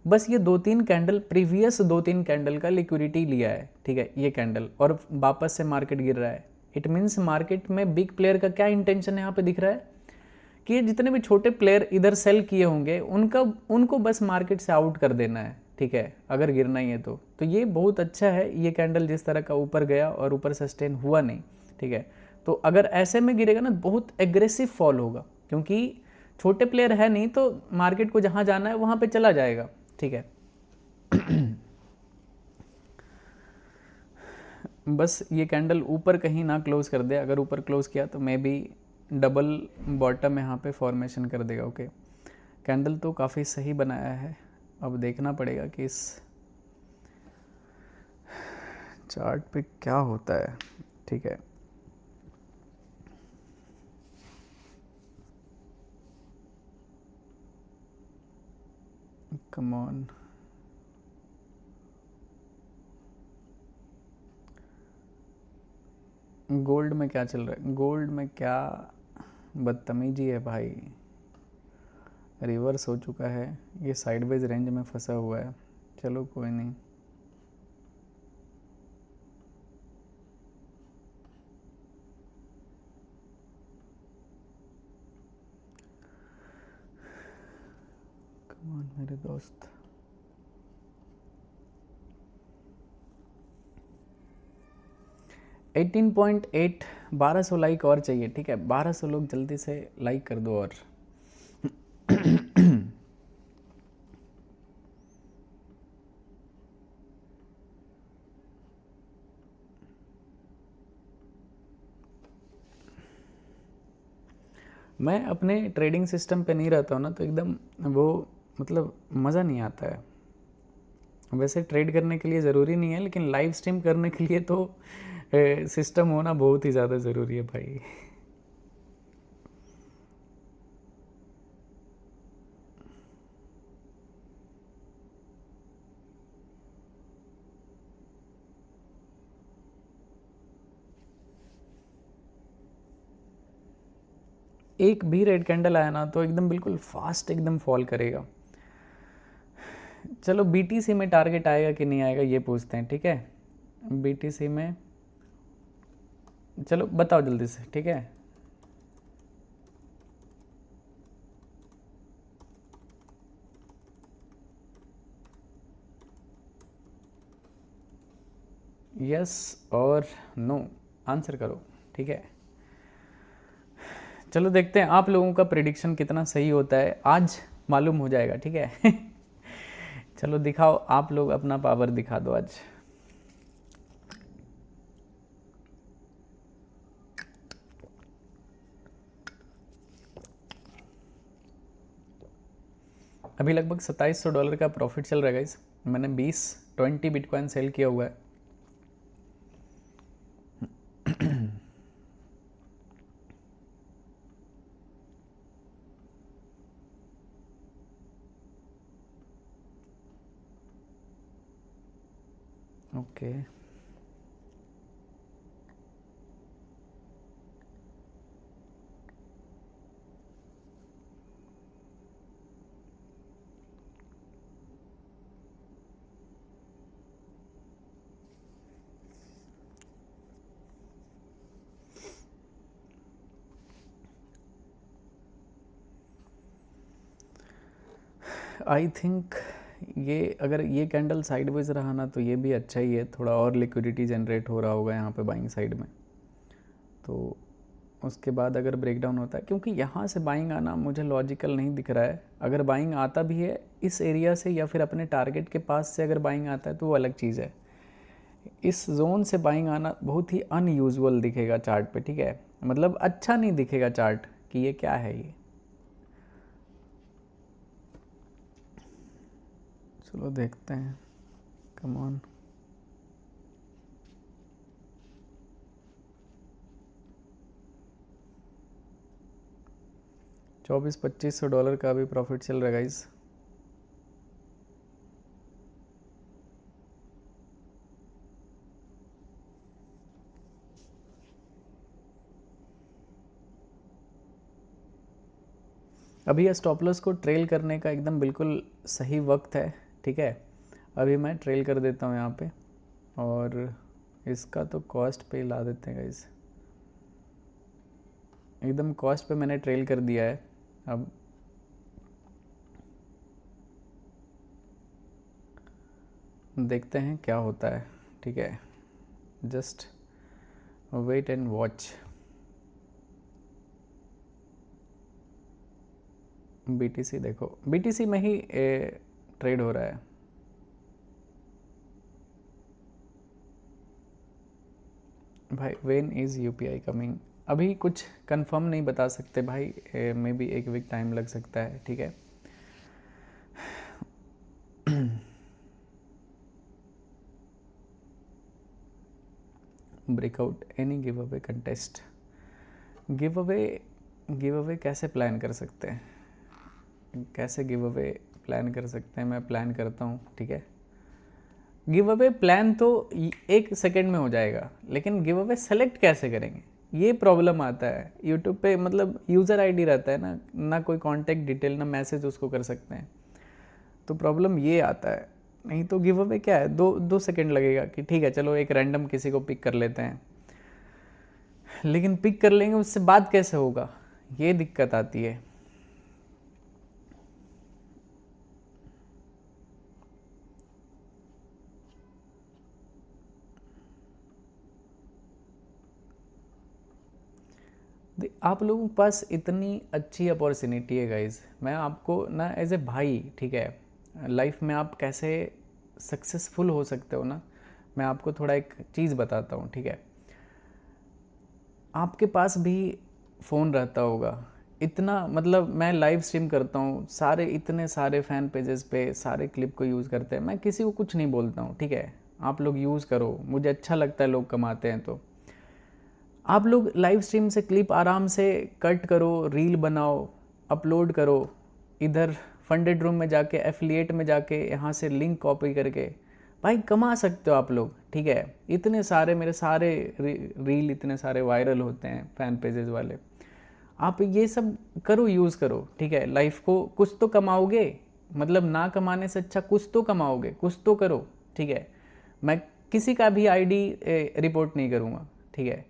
बस ये 2-3 कैंडल, प्रीवियस 2-3 कैंडल का लिक्विडिटी लिया है, ठीक है, ये कैंडल, और वापस से मार्केट गिर रहा है। इट मीन्स मार्केट में बिग प्लेयर का क्या इंटेंशन यहाँ पे दिख रहा है कि ये जितने भी छोटे प्लेयर इधर सेल किए होंगे उनको बस मार्केट से आउट कर देना है, ठीक है, अगर गिरना ही है तो ये बहुत अच्छा है। ये कैंडल जिस तरह का ऊपर गया और ऊपर सस्टेन हुआ नहीं, ठीक है, तो अगर ऐसे में गिरेगा ना बहुत एग्रेसिव फॉल होगा, क्योंकि छोटे प्लेयर है नहीं तो मार्केट को जहाँ जाना है वहाँ पे चला जाएगा, ठीक है। बस ये कैंडल ऊपर कहीं ना क्लोज कर दे, अगर ऊपर क्लोज किया तो मे बी डबल बॉटम यहाँ पे फॉर्मेशन कर देगा। ओके, कैंडल तो काफ़ी सही बनाया है, अब देखना पड़ेगा कि इस चार्ट पे क्या होता है। ठीक है, कम ऑन। गोल्ड में क्या चल रहा है? गोल्ड में क्या बदतमीजी है भाई, रिवर्स हो चुका है, ये साइडवेज रेंज में फंसा हुआ है। चलो कोई नहीं, कम ऑन मेरे दोस्त। एटीन पॉइंट एट, 1200 लाइक और चाहिए। ठीक है, 1200 लोग जल्दी से लाइक कर दो। और मैं अपने ट्रेडिंग सिस्टम पे नहीं रहता हूँ ना, तो एकदम वो मतलब मज़ा नहीं आता है। वैसे ट्रेड करने के लिए ज़रूरी नहीं है, लेकिन लाइव स्ट्रीम करने के लिए तो सिस्टम होना बहुत ही ज़्यादा ज़रूरी है भाई। एक भी रेड कैंडल आया ना तो एकदम बिल्कुल फास्ट एकदम फॉल करेगा। चलो बीटीसी में टारगेट आएगा कि नहीं आएगा ये पूछते हैं। ठीक है, बीटीसी में चलो बताओ जल्दी से। ठीक है, यस और नो आंसर करो। ठीक है, चलो देखते हैं आप लोगों का प्रिडिक्शन कितना सही होता है, आज मालूम हो जाएगा। ठीक है चलो दिखाओ, आप लोग अपना पावर दिखा दो आज। अभी लगभग $2700 का प्रॉफिट चल रहा है गाइस। मैंने 20 बिटकॉइन सेल किया हुआ है। ओके आई थिंक ये अगर ये कैंडल साइडवेज रहा ना तो ये भी अच्छा ही है, थोड़ा और लिक्विडिटी जनरेट हो रहा होगा यहाँ पे बाइंग साइड में। तो उसके बाद अगर ब्रेकडाउन होता है, क्योंकि यहाँ से बाइंग आना मुझे लॉजिकल नहीं दिख रहा है। अगर बाइंग आता भी है इस एरिया से या फिर अपने टारगेट के पास से अगर बाइंग आता है तो वो अलग चीज़ है। इस जोन से बाइंग आना बहुत ही अनयूजुअल दिखेगा चार्ट पे। ठीक है, मतलब अच्छा नहीं दिखेगा चार्ट कि ये क्या है ये। चलो देखते हैं, कम ऑन। $2400-2500 का भी प्रॉफिट चल रहा है गाइस। अभी स्टॉप लॉस को ट्रेल करने का एकदम बिल्कुल सही वक्त है। ठीक है, अभी मैं ट्रेल कर देता हूँ यहाँ पे, और इसका तो कॉस्ट पे ला देते हैं गाइस। एकदम कॉस्ट पे मैंने ट्रेल कर दिया है। अब देखते हैं क्या होता है। ठीक है, just wait and watch. BTC देखो, बीटीसी में ही ट्रेड हो रहा है। भाई व्हेन इज़ यूपीआई कमिंग, अभी कुछ कंफर्म नहीं बता सकते भाई, मे बी एक वीक टाइम लग सकता है, ठीक है। Breakout any give away contest, give away कैसे प्लान कर सकते हैं, कैसे गिव अवे प्लान कर सकते हैं, मैं प्लान करता हूँ, ठीक है। गिव अवे प्लान तो 1 सेकेंड में हो जाएगा, लेकिन गिव अवे सेलेक्ट कैसे करेंगे, ये प्रॉब्लम आता है। यूट्यूब पे मतलब यूज़र आईडी रहता है ना कोई कांटेक्ट डिटेल, ना मैसेज उसको कर सकते हैं, तो प्रॉब्लम ये आता है। नहीं तो गिव अवे क्या है, 2 सेकेंड लगेगा कि ठीक है चलो एक रैंडम किसी को पिक कर लेते हैं, लेकिन पिक कर लेंगे उससे बात कैसे होगा, ये दिक्कत आती है। आप लोगों के पास इतनी अच्छी अपॉर्चुनिटी है गाइज, मैं आपको ना एज ए भाई, ठीक है, लाइफ में आप कैसे सक्सेसफुल हो सकते हो ना, मैं आपको थोड़ा एक चीज़ बताता हूँ, ठीक है। आपके पास भी फ़ोन रहता होगा, इतना मतलब मैं लाइव स्ट्रीम करता हूँ, सारे इतने सारे फ़ैन पेजेस पे सारे क्लिप को यूज़ करते हैं, मैं किसी को कुछ नहीं बोलता हूँ, ठीक है। आप लोग यूज़ करो, मुझे अच्छा लगता है लोग कमाते हैं, तो आप लोग लाइव स्ट्रीम से क्लिप आराम से कट करो, रील बनाओ, अपलोड करो, इधर फंडेड रूम में जाके, एफिलिएट में जाके यहाँ से लिंक कॉपी करके भाई कमा सकते हो आप लोग, ठीक है। इतने सारे मेरे सारे रील इतने सारे वायरल होते हैं फैन पेजेस वाले, आप ये सब करो, यूज़ करो, ठीक है। लाइफ को कुछ तो कमाओगे, मतलब ना कमाने से अच्छा कुछ तो कमाओगे, कुछ तो करो, ठीक है। मैं किसी का भी आईडी रिपोर्ट नहीं करूँगा, ठीक है।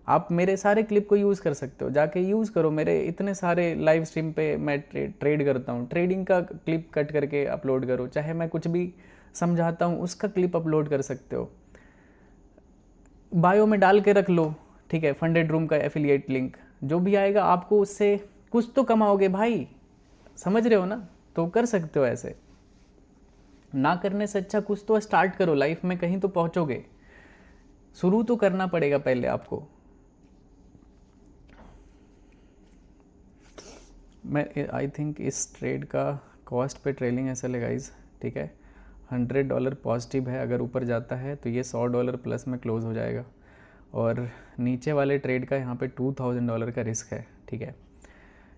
आप मेरे सारे क्लिप को यूज़ कर सकते हो, जाके यूज़ करो, मेरे इतने सारे लाइव स्ट्रीम पे मैं ट्रेड करता हूँ, ट्रेडिंग का क्लिप कट करके अपलोड करो, चाहे मैं कुछ भी समझाता हूँ उसका क्लिप अपलोड कर सकते हो, बायो में डाल के रख लो, ठीक है। फंडेड रूम का एफिलिएट लिंक जो भी आएगा आपको उससे कुछ तो कमाओगे भाई, समझ रहे हो ना, तो कर सकते हो ऐसे। ना करने से अच्छा कुछ तो स्टार्ट करो, लाइफ में कहीं तो पहुंचोगे, शुरू तो करना पड़ेगा पहले आपको। मैं आई थिंक इस ट्रेड का कॉस्ट पे ट्रेलिंग ऐसा लगाइज, ठीक है। $100 पॉजिटिव है, अगर ऊपर जाता है तो ये $100 प्लस में क्लोज हो जाएगा, और नीचे वाले ट्रेड का यहाँ पे $2000 का रिस्क है, ठीक है।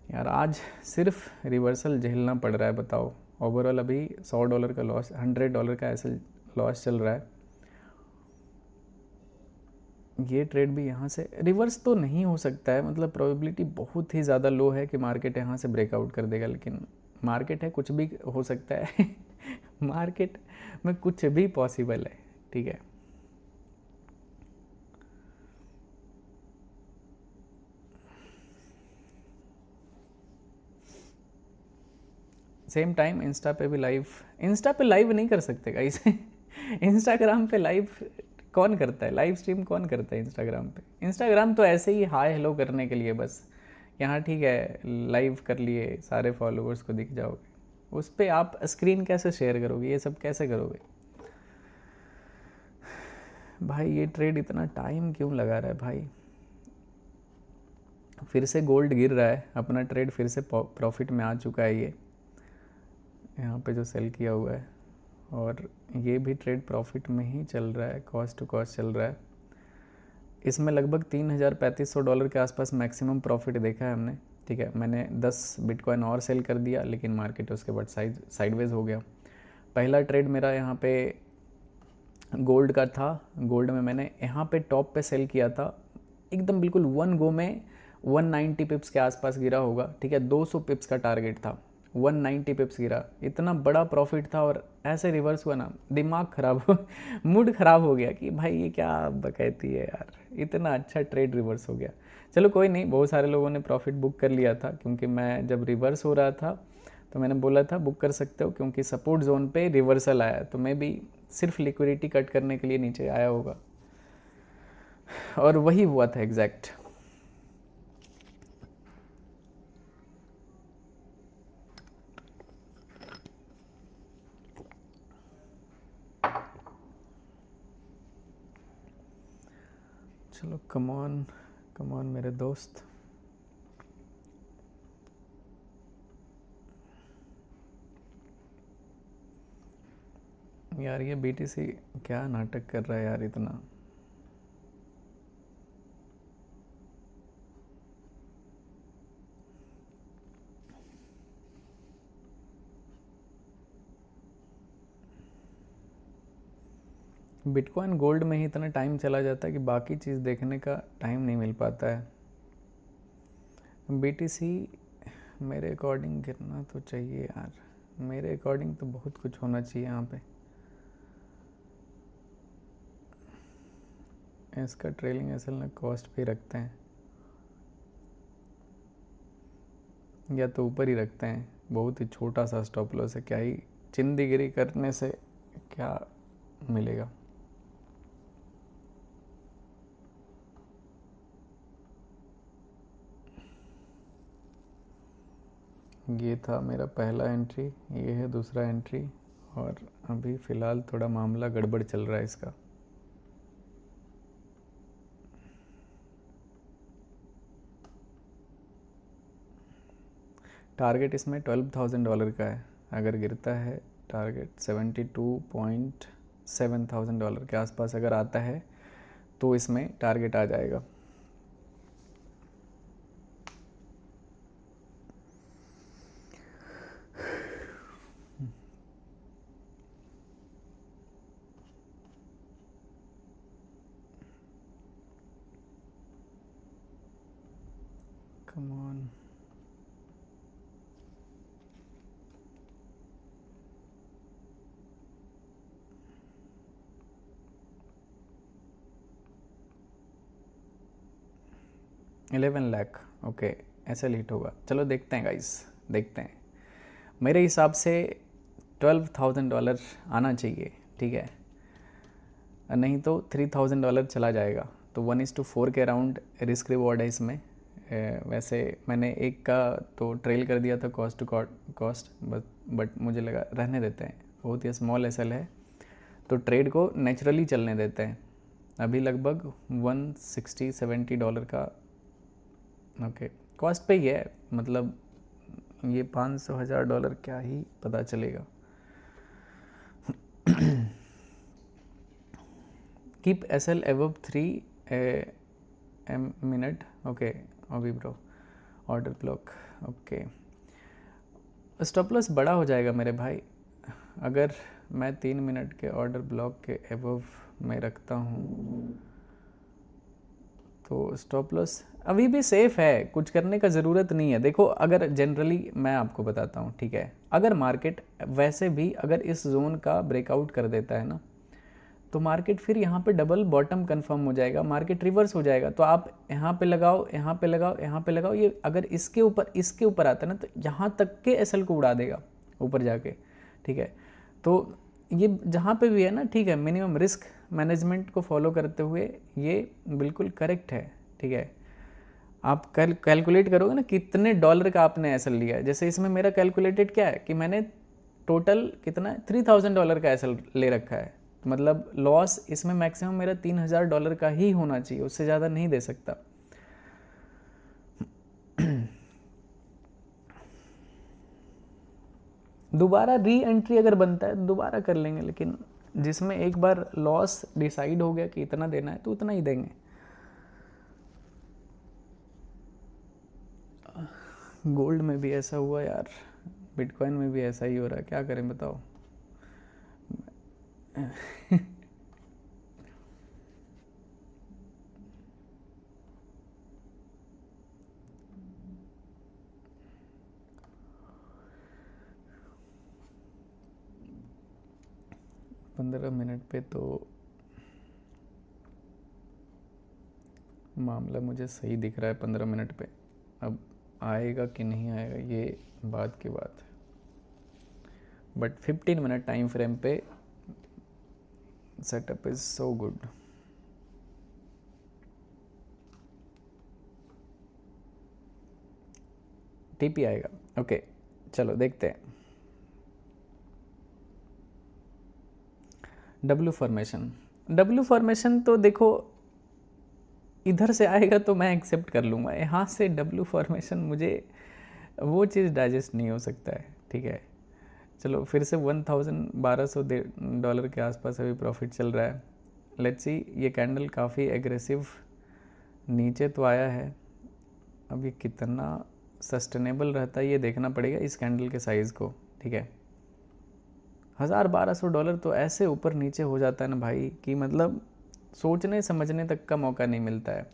यार आज सिर्फ रिवर्सल झेलना पड़ रहा है, बताओ। ओवरऑल अभी $100 का लॉस, $100 का ऐसे लॉस चल रहा है। ये ट्रेड भी यहाँ से रिवर्स तो नहीं हो सकता है, मतलब प्रोबेबिलिटी बहुत ही ज़्यादा लो है कि मार्केट यहाँ से ब्रेकआउट कर देगा, लेकिन मार्केट है, कुछ भी हो सकता है। मार्केट में कुछ भी पॉसिबल है, ठीक है। सेम टाइम इंस्टा पे भी लाइव, इंस्टा पे लाइव नहीं कर सकते गाइस। इंस्टाग्राम पे लाइव कौन करता है, लाइव स्ट्रीम कौन करता है इंस्टाग्राम पे। इंस्टाग्राम तो ऐसे ही हाय हेलो करने के लिए बस, यहाँ ठीक है लाइव कर लिए, सारे फॉलोअर्स को दिख जाओगे, उस पर आप स्क्रीन कैसे शेयर करोगे, ये सब कैसे करोगे भाई। ये ट्रेड इतना टाइम क्यों लगा रहा है भाई। फिर से गोल्ड गिर रहा है, अपना ट्रेड फिर से प्रॉफिट में आ चुका है, ये यहाँ पे जो सेल किया हुआ है, और ये भी ट्रेड प्रॉफिट में ही चल रहा है, कॉस्ट टू कॉस्ट चल रहा है। इसमें लगभग $3500 के आसपास मैक्सिमम प्रॉफिट देखा है हमने, ठीक है। मैंने 10 बिटकॉइन और सेल कर दिया, लेकिन मार्केट उसके बाद साइडवेज हो गया। पहला ट्रेड मेरा यहाँ पे गोल्ड का था, गोल्ड में मैंने यहाँ पे टॉप पे सेल किया था, एकदम बिल्कुल 1 गो में 190 पिप्स के आसपास गिरा होगा, ठीक है। 200 पिप्स का टारगेट था, 190 पिप्स गिरा, इतना बड़ा प्रॉफिट था, और ऐसे रिवर्स हुआ ना, दिमाग ख़राब हो, मूड ख़राब हो गया कि भाई ये क्या बकैती है यार, इतना अच्छा ट्रेड रिवर्स हो गया। चलो कोई नहीं, बहुत सारे लोगों ने प्रॉफिट बुक कर लिया था, क्योंकि मैं जब रिवर्स हो रहा था तो मैंने बोला था बुक कर सकते हो, क्योंकि सपोर्ट जोन पे रिवर्सल आया, तो मैं भी सिर्फ लिक्विडिटी कट करने के लिए नीचे आया होगा, और वही हुआ था एग्जैक्ट। चलो कम ऑन मेरे दोस्त। यार ये बीटीसी क्या नाटक कर रहा है यार इतना। बिटकॉइन गोल्ड में ही इतना टाइम चला जाता है कि बाकी चीज़ देखने का टाइम नहीं मिल पाता है। बीटीसी मेरे अकॉर्डिंग गिरना तो चाहिए यार, मेरे अकॉर्डिंग तो बहुत कुछ होना चाहिए यहाँ पे। इसका ट्रेलिंग असल में कॉस्ट पे रखते हैं या तो ऊपर ही रखते हैं। बहुत ही छोटा सा स्टॉप लॉस है, क्या ही चिंदीगिरी करने से क्या मिलेगा। ये था मेरा पहला एंट्री, ये है दूसरा एंट्री, और अभी फ़िलहाल थोड़ा मामला गड़बड़ चल रहा है इसका। टारगेट इसमें $12,000 का है। अगर गिरता है टारगेट $72.7 के आसपास अगर आता है तो इसमें टारगेट आ जाएगा। Come on, $11 lakh. ओके, ऐसे हिट होगा। चलो देखते हैं गाइस, देखते हैं। मेरे हिसाब से $12,000 आना चाहिए, ठीक है, नहीं तो $3,000 चला जाएगा। तो 1:4 के अराउंड रिस्क रिवॉर्ड है इसमें। वैसे मैंने एक का तो ट्रेल कर दिया था कॉस्ट टू कॉस्ट, बट मुझे लगा रहने देते हैं, बहुत ही स्मॉल एसएल है तो ट्रेड को नेचुरली चलने देते हैं। अभी लगभग $160-70 का ओके कॉस्ट पे ही है, मतलब ये $500,000 क्या ही पता चलेगा। Keep SL above 3 minute. Okay अभी bro, order block. Okay, stop loss बड़ा हो जाएगा मेरे भाई अगर मैं 3 मिनट के ऑर्डर ब्लॉक के एबव में रखता हूँ तो स्टॉप लॉस अभी भी सेफ़ है, कुछ करने का ज़रूरत नहीं है। देखो अगर जनरली मैं आपको बताता हूँ, ठीक है, अगर मार्केट वैसे भी अगर इस जोन का ब्रेकआउट कर देता है ना तो मार्केट फिर यहाँ पे डबल बॉटम कंफर्म हो जाएगा, मार्केट रिवर्स हो जाएगा। तो आप यहाँ पे लगाओ, यहाँ पे लगाओ, यहाँ पे लगाओ, ये अगर इसके ऊपर आता है ना तो यहाँ तक के एसएल को उड़ा देगा ऊपर जाके, ठीक है। तो ये जहाँ पे भी है ना, ठीक है, मिनिमम रिस्क मैनेजमेंट को फॉलो करते हुए ये बिल्कुल करेक्ट है, ठीक है। आप कैलकुलेट करोगे ना कितने डॉलर का आपने एसएल लिया है। जैसे इसमें मेरा कैलकुलेटेड क्या है कि मैंने टोटल कितना $3,000 का एसएल ले रखा है, मतलब लॉस इसमें मैक्सिमम मेरा $3,000 का ही होना चाहिए, उससे ज़्यादा नहीं दे सकता। दोबारा री एंट्री अगर बनता है दोबारा कर लेंगे, लेकिन जिसमें एक बार लॉस डिसाइड हो गया कि इतना देना है तो उतना ही देंगे। गोल्ड में भी ऐसा हुआ यार, बिटकॉइन में भी ऐसा ही हो रहा है, क्या करें बताओ। पंद्रह मिनट पे तो मामला मुझे सही दिख रहा है। 15 मिनट पे अब आएगा कि नहीं आएगा ये बात की बात है, बट 15 मिनट टाइम फ्रेम पे setup is so good. TP आएगा, ओके चलो देखते हैं। डब्ल्यू फॉर्मेशन तो देखो इधर से आएगा तो मैं एक्सेप्ट कर लूँगा, यहाँ से डब्ल्यू फॉर्मेशन मुझे वो चीज़ डाइजेस्ट नहीं हो सकता है, ठीक है। चलो फिर से 1200 डॉलर के आसपास अभी प्रॉफिट चल रहा है। लेट्स सी, ये कैंडल काफ़ी एग्रेसिव नीचे तो आया है, अब ये कितना सस्टेनेबल रहता है ये देखना पड़ेगा इस कैंडल के साइज़ को, ठीक है। 1200 डॉलर तो ऐसे ऊपर नीचे हो जाता है ना भाई कि मतलब सोचने समझने तक का मौका नहीं मिलता है।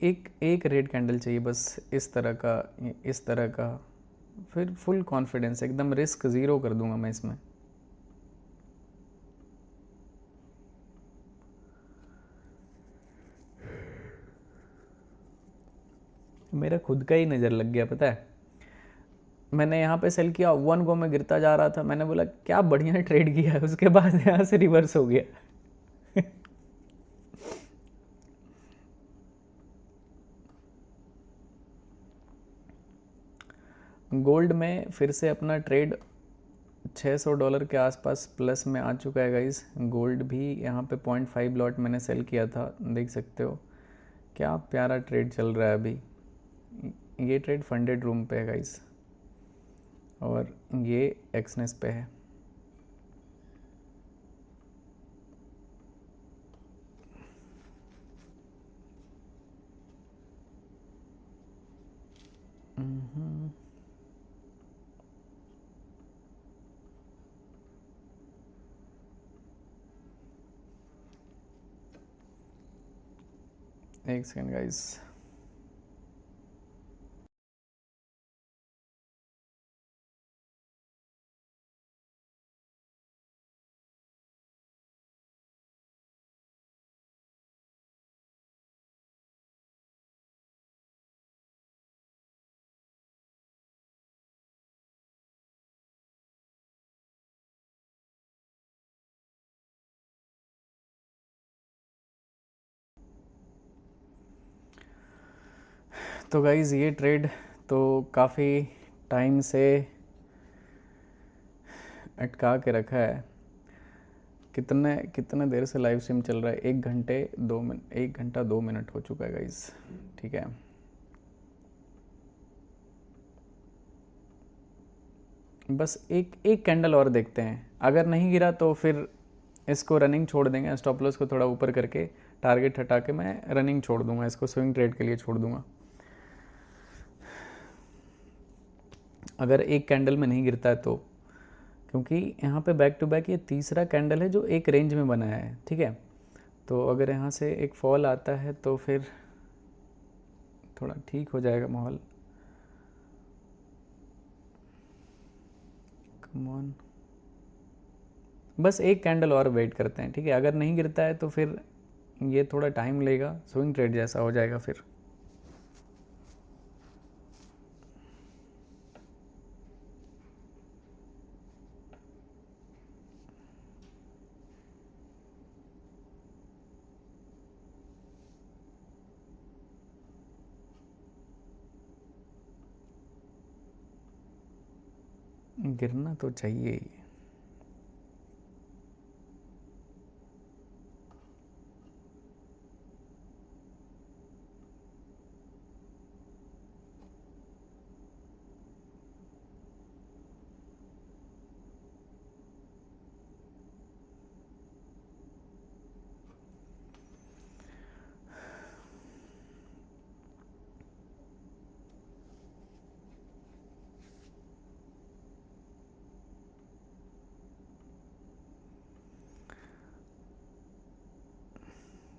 एक रेड कैंडल चाहिए बस, इस तरह का, फिर फुल कॉन्फिडेंस, एकदम रिस्क ज़ीरो कर दूंगा मैं इसमें। मेरा खुद का ही नज़र लग गया, पता है। मैंने यहाँ पे सेल किया, 1 गो में गिरता जा रहा था, मैंने बोला क्या बढ़िया ट्रेड किया है, उसके बाद यहाँ से रिवर्स हो गया। गोल्ड में फिर से अपना ट्रेड $600 के आसपास प्लस में आ चुका है गाइस। गोल्ड भी यहाँ पे 0.5 लॉट मैंने सेल किया था, देख सकते हो क्या प्यारा ट्रेड चल रहा है अभी। ये ट्रेड फंडेड रूम पे है गाइस, और ये एक्सनेस पे है। एक सेकेंड गाइस, तो गाइज़ ये ट्रेड तो काफ़ी टाइम से अटका के रखा है। कितने देर से लाइव स्ट्रीम चल रहा है? 1 घंटा 2 मिनट हो चुका है गाइज़, ठीक है। बस एक कैंडल और देखते हैं, अगर नहीं गिरा तो फिर इसको रनिंग छोड़ देंगे। स्टॉप लॉस को थोड़ा ऊपर करके टारगेट हटा के मैं रनिंग छोड़ दूंगा, इसको स्विंग ट्रेड के लिए छोड़ दूंगा। अगर एक कैंडल में नहीं गिरता है तो, क्योंकि यहाँ पे बैक टू बैक ये तीसरा कैंडल है जो एक रेंज में बना है, ठीक है। तो अगर यहाँ से एक फॉल आता है तो फिर थोड़ा ठीक हो जाएगा माहौल। कम ऑन, बस एक कैंडल और वेट करते हैं, ठीक है। अगर नहीं गिरता है तो फिर ये थोड़ा टाइम लेगा, स्विंग ट्रेड जैसा हो जाएगा फिर। गिरना तो चाहिए ही।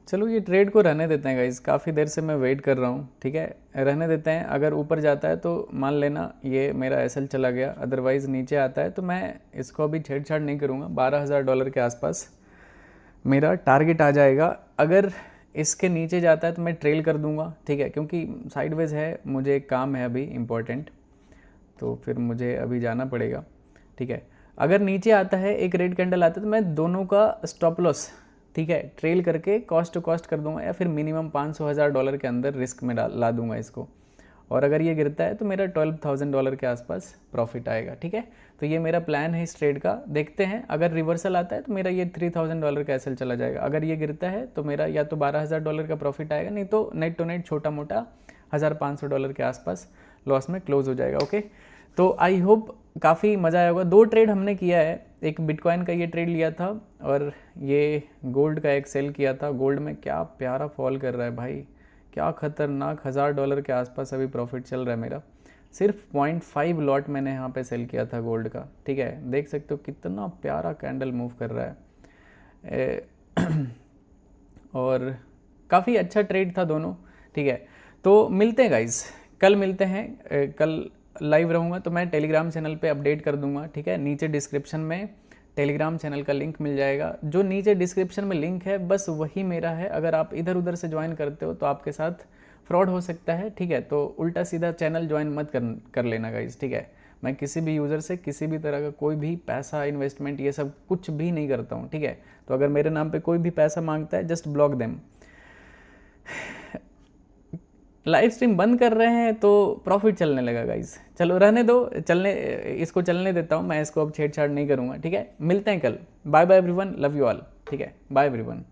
चलो ये ट्रेड को रहने देते हैं गाइज, काफ़ी देर से मैं वेट कर रहा हूँ, ठीक है। रहने देते हैं, अगर ऊपर जाता है तो मान लेना ये मेरा एसएल चला गया, अदरवाइज़ नीचे आता है तो मैं इसको अभी छेड़छाड़ नहीं करूँगा। $12,000 के आसपास मेरा टारगेट आ जाएगा। अगर इसके नीचे जाता है तो मैं ट्रेल कर दूँगा, ठीक है, क्योंकि साइडवेज है, मुझे एक काम है अभी इम्पोर्टेंट, तो फिर मुझे अभी जाना पड़ेगा, ठीक है। अगर नीचे आता है, एक रेड कैंडल आता है, तो मैं दोनों का स्टॉप लॉस, ठीक है, ट्रेल करके कॉस्ट टू कॉस्ट कर दूंगा, या फिर मिनिमम $500,000 के अंदर रिस्क में ला दूंगा इसको। और अगर ये गिरता है तो मेरा $12,000 के आसपास प्रॉफिट आएगा, ठीक है। तो ये मेरा प्लान है इस ट्रेड का, देखते हैं अगर रिवर्सल आता है तो मेरा ये $3,000 का एसएल चला जाएगा, अगर ये गिरता है तो मेरा या तो $12,000 का प्रॉफिट आएगा, नहीं तो नेट टू नेट छोटा मोटा $1,500 के आसपास लॉस में क्लोज हो जाएगा। ओके, तो आई होप काफ़ी मज़ा आया होगा। 2 ट्रेड हमने किया है, एक बिटकॉइन का ये ट्रेड लिया था और ये गोल्ड का एक सेल किया था। गोल्ड में क्या प्यारा फॉल कर रहा है भाई, क्या खतरनाक, $1,000 के आसपास अभी प्रॉफिट चल रहा है मेरा। सिर्फ 0.5 लॉट मैंने यहाँ पे सेल किया था गोल्ड का, ठीक है। देख सकते हो कितना प्यारा कैंडल मूव कर रहा है और काफ़ी अच्छा ट्रेड था दोनों, ठीक है। तो मिलते हैं गाइज, कल मिलते हैं। कल लाइव रहूँगा तो मैं टेलीग्राम चैनल पे अपडेट कर दूंगा, ठीक है। नीचे डिस्क्रिप्शन में टेलीग्राम चैनल का लिंक मिल जाएगा, जो नीचे डिस्क्रिप्शन में लिंक है बस वही मेरा है। अगर आप इधर उधर से ज्वाइन करते हो तो आपके साथ फ्रॉड हो सकता है, ठीक है। तो उल्टा सीधा चैनल ज्वाइन मत कर लेना गाइज, ठीक है। मैं किसी भी यूज़र से किसी भी तरह का कोई भी पैसा, इन्वेस्टमेंट, ये सब कुछ भी नहीं करता हूँ, ठीक है। तो अगर मेरे नाम पे कोई भी पैसा मांगता है just block them. Live stream बंद कर रहे हैं तो प्रॉफिट चलने लगा गाइज, चलो रहने दो, इसको चलने देता हूँ मैं, इसको अब छेड़छाड़ नहीं करूँगा, ठीक है। मिलते हैं कल, bye bye everyone, love you all, ठीक है, बाय एवरीवन।